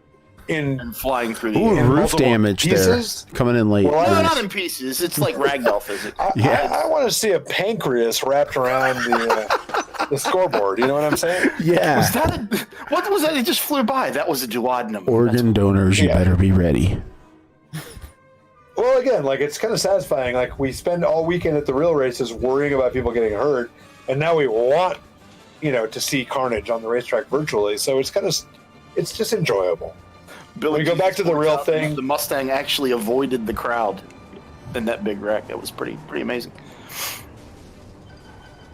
In and flying through the Ooh, air. roof multiple damage pieces? there. Coming in late. Well, No, Nice. not in pieces. It's like ragdoll physics. I want to see a pancreas wrapped around the scoreboard. You know what I'm saying? Yeah. Was that what was that? It just flew by. That was a duodenum. Organ donors, you Yeah. better be ready. Well, again, like it's kind of satisfying. Like we spend all weekend at the real races worrying about people getting hurt, and now we want, to see carnage on the racetrack virtually. So it's just enjoyable. Billy we go back to the points real out thing. The Mustang actually avoided the crowd in that big wreck. That was pretty amazing.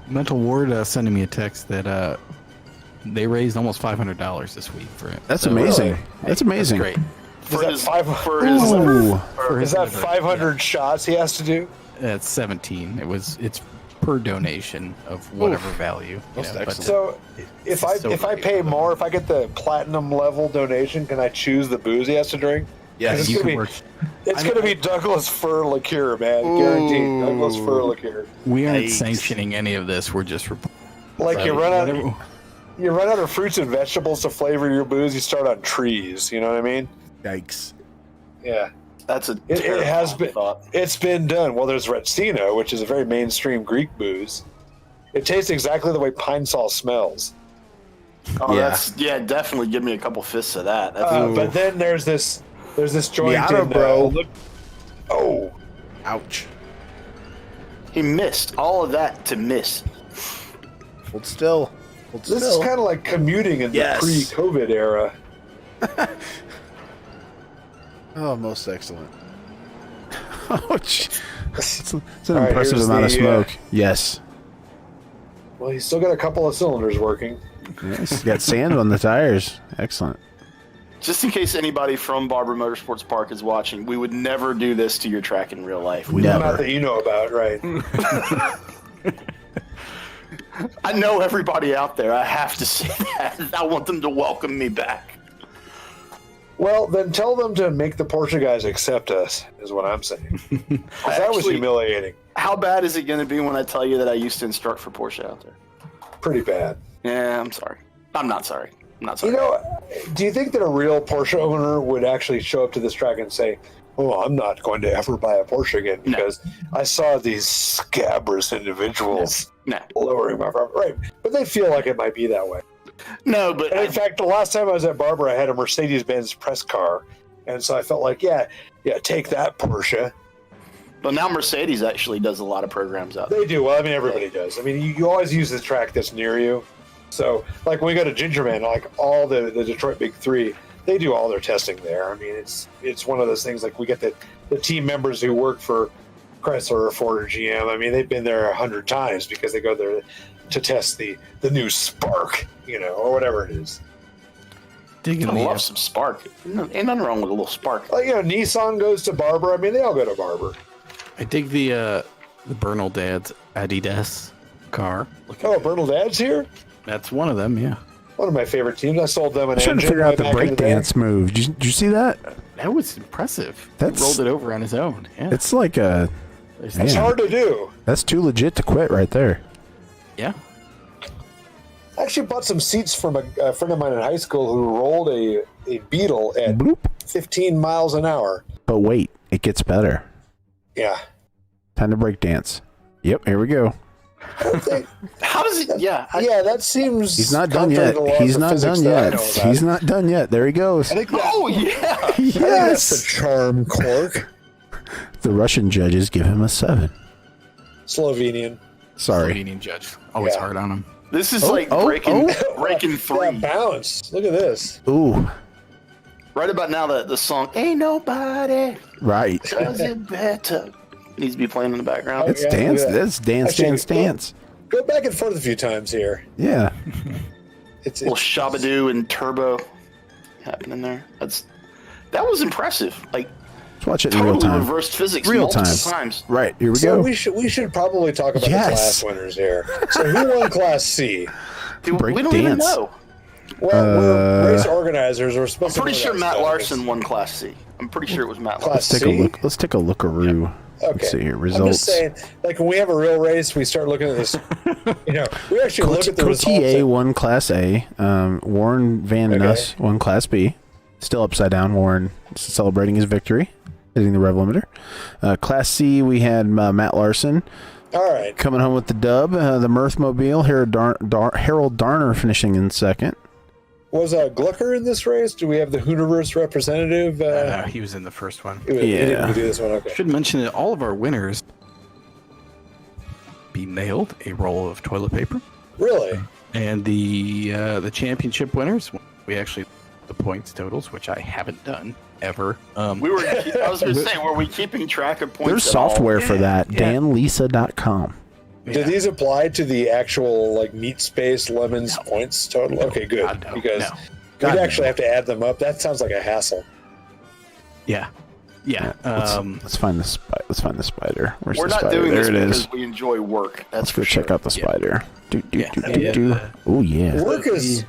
Mental Ward sending me a text that they raised almost $500 this week for it. That's So, amazing. really? That's amazing. Great. For that his, five- for his Ooh. Is that 500 shots he has to do? It's 17. It's per donation of whatever value. That's but, excellent. So if I great. pay more, if I get the platinum level donation, can I choose the booze he has to drink? Yes. It's you gonna can be- work. It's going to be Douglas Fir liqueur, man. Guaranteed. Douglas Fir liqueur. We aren't Nice. sanctioning any of this. We're just Like you run whatever- out. You run out of fruits and vegetables to flavor your booze. You start on trees. You know what I mean? Yikes. Yeah, That's a it has terrifying been. thought. It's been done. Well, there's Retsino, which is a very mainstream Greek booze. It tastes exactly the way pine sol smells. Oh, Yeah. definitely give me a couple fists of that. That's But then there's this joint Miata, in, bro. Oh, Ouch. he missed all of that to miss. Hold still. Hold this is kind of like commuting in Yes. the pre-COVID era. Oh, most excellent. Oh, it's an All right, impressive here's amount of the, smoke. Yes. Well, he's still got a couple of cylinders working. Yes. Got sand on the tires. Excellent. Just in case anybody from Barber Motorsports Park is watching, we would never do this to your track in real life. We Never. Not that you know about, right? I know everybody out there. I have to say that. I want them to welcome me back. Well, then tell them to make the Porsche guys accept us, is what I'm saying. 'Cause that was Actually- humiliating. How bad is it going to be when I tell you that I used to instruct for Porsche out there? Pretty bad. Yeah, I'm sorry. I'm not sorry. I'm not sorry. You know, do you think that a real Porsche owner would actually show up to this track and say, "Oh, I'm not going to ever buy a Porsche again because I saw these scabrous individuals No. lowering my front." Right, but they feel like it might be that way. No, but And in fact, the last time I was at Barber, I had a Mercedes-Benz press car, and so I felt like, yeah, take that, Porsche. but now Mercedes actually does a lot of programs out there. They do. Well, I mean, everybody does. I mean, you always use the track that's near you. So, like when we go to Gingerman, like all the Detroit Big Three, they do all their testing there. I mean, it's one of those things. Like we get the team members who work for Chrysler or Ford or GM. I mean, they've been there 100 times because they go there to test the new Spark, or whatever it is. digging I the love some spark. Ain't nothing wrong with a little spark. Like Nissan goes to Barber. I mean, they all go to Barber. I dig the Bernal Dad's Adidas car. Oh, Bernal Dad's here. That's one of them. Yeah, One of my favorite teams. I sold them an I'm trying to engine figure out way the back in day. breakdance move. Did you see that? that was impressive. That's- He rolled it over on his own. Yeah, It's like a. There's- Man. It's hard to do. That's too legit to quit right there. yeah. I actually bought some seats from a friend of mine in high school who rolled a Beetle at Bloop. 15 miles an hour. But wait, it gets better. Yeah. Time to break dance. Yep, here we go. How does it? Yeah. Yeah, that seems. He's not done contrary yet. to the laws He's of not physics done that I yet. know about. He's not done yet. There he goes. I think that, Oh yeah. I think that's the charm, Cork. The Russian judges give him a 7. Slovenian. Sorry. Slovenian judge. Always Yeah. hard on him. This is Oh, like oh, breaking oh. breaking Yeah, three. bounce. Look at this. Ooh. Right about now, the song "Ain't Nobody Right. Does It Better" needs to be playing in the background. It's yeah, dance. look at that. That's dance, Actually, dance, dance. Go back and forth a few times here. Yeah. It's Little Shabadoo and Turbo happening there. That was impressive. Like Let's watch it in real totally time. reversed physics Real multiple time. times. Right. Here we so go. we should probably talk about Yes. the class winners here. So who won Class C? Dude, Break we don't even dance. know. Well, we're race organizers. We're I'm supposed to pretty know sure that Matt stuff. Larson won Class C. I'm pretty sure it was Matt Class Larson. Let's take a C? look. Let's take a lookaroo. Okay. Let's see here. I'm Results. just saying, like when we have a real race, we start looking at this. We actually look at the results. Cotier won Class A. Warren Van Nuss won Class B. Still upside down. Warren celebrating his victory, hitting the rev limiter. Class C, we had Matt Larson All right. coming home with the dub. The Mirthmobile, Harold Darner finishing in second. Was Glucker in this race? Do we have the Hooniverse representative? He was in the first one. He didn't do this one. Okay. Should mention that all of our winners be mailed a roll of toilet paper, Really? and the championship winners, we actually the points totals, which I haven't done ever. I was going to say, were we keeping track of points? There's at all? software for that. Yeah. danlisa.com. Do these apply to the actual like Meat Space Lemons points total? Okay, good. God, no. Because No. we'd actually have to add them up. That sounds like a hassle. Yeah. Let's find the spider. Let's find the spider. Where's We're the not spider? doing There this it is. because we enjoy work. That's Let's for go sure. check out the spider. Yeah. Oh yeah. Work is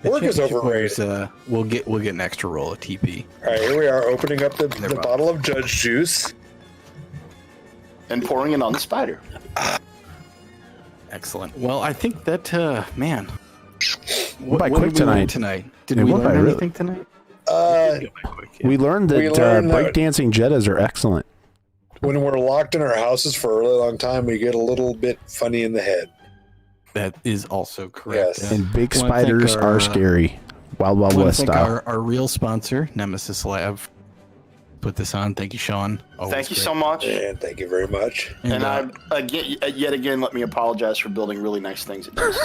championship overrated. winners, we'll get an extra roll of TP. All right, here we are opening up the Never mind. bottle of Judge Juice. And pouring it on the spider. Excellent. Well, I think that man. by what quick did we learn tonight. tonight? Did It we went by learn really- anything tonight? We learned that We learned that- breakdancing Jettas are excellent. When we're locked in our houses for a really long time, we get a little bit funny in the head. That is also correct. Yes. And big Wanna thank spiders our, are scary. Wild Wild I want West to thank style. our real sponsor, Nemesis Lab. Put this on. Thank you, Sean. Always Thank you great. so much. And thank you very much. And yet again, let me apologize for building really nice things at this.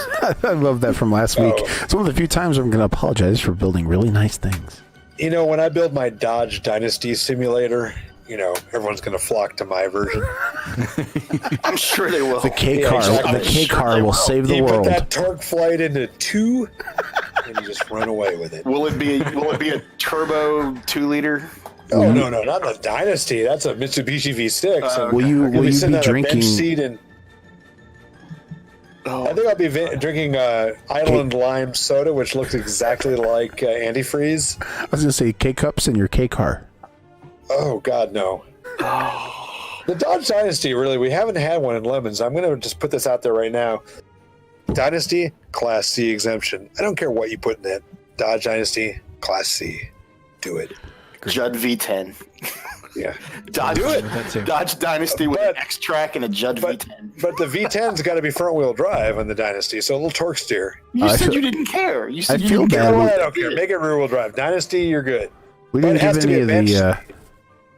I love that from last week. Oh. It's one of the few times I'm going to apologize for building really nice things. You know, when I build my Dodge Dynasty simulator, everyone's going to flock to my version. I'm sure they will. The K Yeah, car, exactly. the K Sure car they will will. save the You world. put that torque flight into 2, and you just run away with it. Will it be a turbo 2-liter? Oh, no, not the Dynasty. That's a Mitsubishi V6. and Will you I'll be sitting on a drinking? bench seat and I think I'll be drinking Island Lime soda, which looks exactly like antifreeze. I was going to say K cups in your K car. Oh, God, no. The Dodge Dynasty, really, we haven't had one in Lemons. I'm going to just put this out there right now. Dynasty, Class C exemption. I don't care what you put in it. Dodge Dynasty, Class C. Do it. Judd V10. Yeah. Dodge, That too. Dodge Dynasty with But- an X-Track and a Judd But, V10. but the V10's got to be front-wheel drive on the Dynasty, so a little torque steer. You I said feel- you didn't care. You said I you feel didn't bad. care. Well, we- I don't care. Make it rear-wheel drive. Dynasty, you're good. We But didn't it has give to be any a of bench. the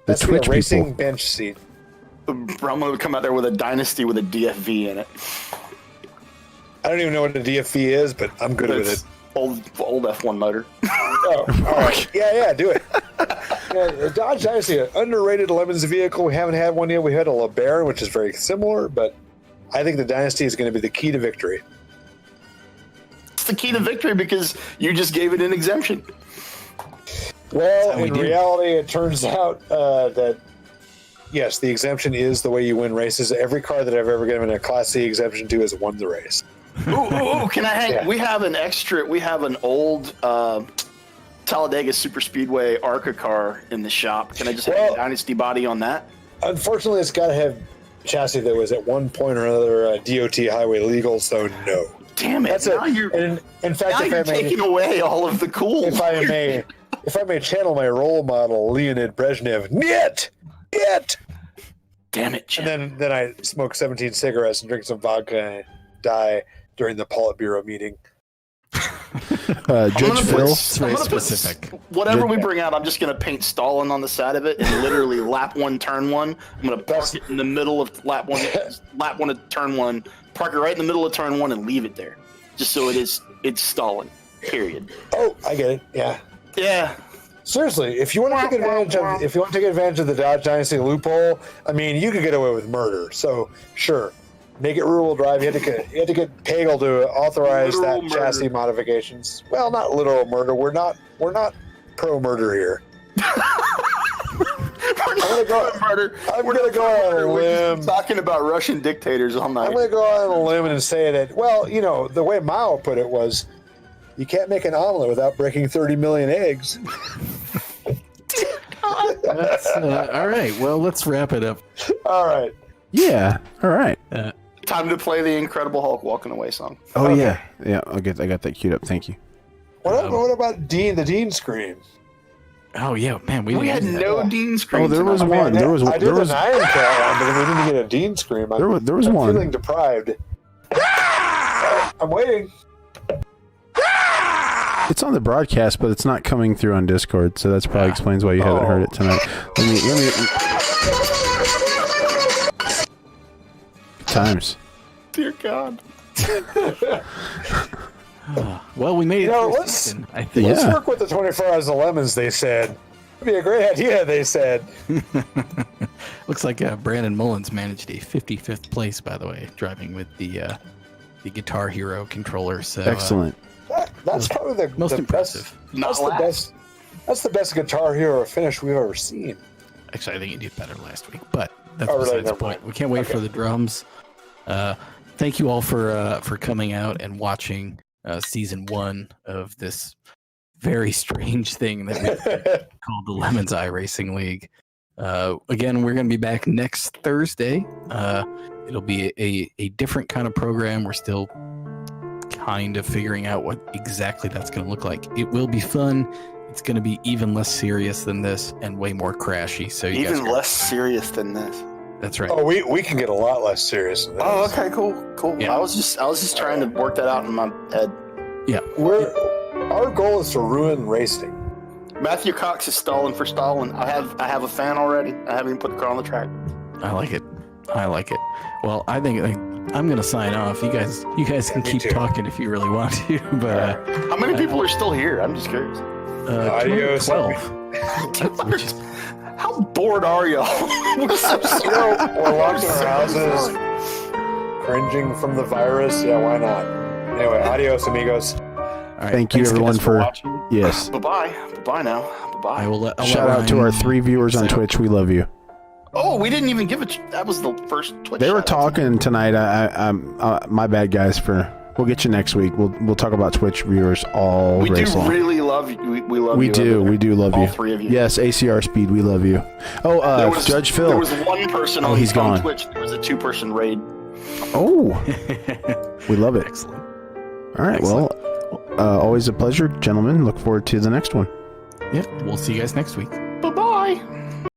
That's Twitch a racing people. bench seat. Brahma would come out there with a Dynasty with a DFV in it. I don't even know what a DFV is, but I'm good with It's it. old F1 motor. Oh, all right. Yeah, do it. The Dodge Dynasty, an underrated Lemons vehicle. We haven't had one yet. We had a LeBaron, which is very similar, but I think the Dynasty is going to be the key to victory. It's the key to victory because you just gave it an exemption. Well, how we in do. reality, it turns out that, yes, the exemption is the way you win races. Every car that I've ever given a Class C exemption to has won the race. Ooh, can I hang? Yeah. We have an old Talladega Super Speedway ARCA car in the shop. Can I just hang Well- a Dynasty body on that? Unfortunately, it's got to have chassis that was at one point or another DOT highway legal, so no. Damn it! That's now it. you're, And in fact, now you're taking away all of the cool. if I may channel my role model, Leonid Brezhnev, niet! Damn it, Jim. And then I smoke 17 cigarettes and drink some vodka and die during the Politburo meeting. Judge Phil. very specific. Whatever we bring out, I'm just going to paint Stalin on the side of it and literally lap 1, turn 1. I'm going to park it in the middle of lap 1 of turn 1, park it right in the middle of turn 1 and leave it there. Just so it's Stalin, period. Oh, I get it. Yeah. Yeah. Seriously, if you want to take advantage of the Dodge Dynasty loophole, I mean, you could get away with murder. So sure, make it rear-wheel drive. You had to get Gaggle to authorize Literal that chassis modifications. Well, not literal murder. We're not pro murder here. I'm gonna go on a limb. Talking about Russian dictators all night. I'm gonna go on a limb and say that. Well, you know, the way Mao put it was, you can't make an omelet without breaking 30 million eggs. That's, all right. Well, let's wrap it up. All right. Yeah. All right. Time to play the Incredible Hulk Walking Away song. Oh Okay. yeah. I got that queued up. Thank you. What about the Dean scream? Oh yeah, man. We had no Dean scream. Oh, there was tonight. one. There was I did there was an Iron Cat one, but we didn't get a Dean scream. there was I'm one. feeling deprived. I'm waiting. It's on the broadcast, but it's not coming through on Discord, so that's probably explains why you haven't heard it tonight. Let me. Times. Dear God. Well, we made it. You know, through let's- season, I think. Let's Yeah. work with the 24 hours of lemons, they said. It'd be a great idea, they said. Looks like Brandon Mullins managed a 55th place, by the way, driving with the Guitar Hero controller. So Excellent. That's probably the most the impressive. Best, Not that's the last. best. That's the best Guitar Hero finish we've ever seen. Actually, I think you did better last week, but that's Oh, really? besides the Never point. mind. We can't wait Okay. for the drums. Thank you all for coming out and watching season 1 of this very strange thing that we called the Lemons iRacing League. Again, we're going to be back next Thursday. It'll be a different kind of program. We're still kind of figuring out what exactly that's going to look like. It will be fun. It's going to be even less serious than this and way more crashy. So you Even guys less serious than this. That's right. Oh, we can get a lot less serious than this. Oh, okay, cool. Yeah. I was just trying to work that out in my head. Our goal is to ruin racing. Matthew Cox is stalling for stalling. I have a fan already. I haven't even put the car on the track. I like it. Well, I think I'm going to sign off. You guys can Me keep too. talking if you really want to. But How many people are still here? I'm just curious. Adios. 12. How bored are y'all? We're so You know, we're locked in our houses, cringing from the virus. Yeah, why not? Anyway, adios, amigos. All right. Thank you Thanks, everyone guys, for watching. yes. Bye now. Bye. I will I'll Shout let out to our Ryan 3 viewers on sound. Twitch. We love you. Oh, we didn't even give it. That was the first Twitch. They were shout-out. talking tonight. My bad, guys. We'll get you next week. We'll talk about Twitch viewers all We race do long. really love you. We love We you. do. over there. We do love All you. 3 of you. Yes, ACR Speed. We love you. Oh, There was, Judge Phil. There was one person on, he's on gone. Twitch. There was a 2-person raid. Oh, we love it. Excellent. All right. Excellent. Well, always a pleasure, gentlemen. Look forward to the next one. Yep. We'll see you guys next week.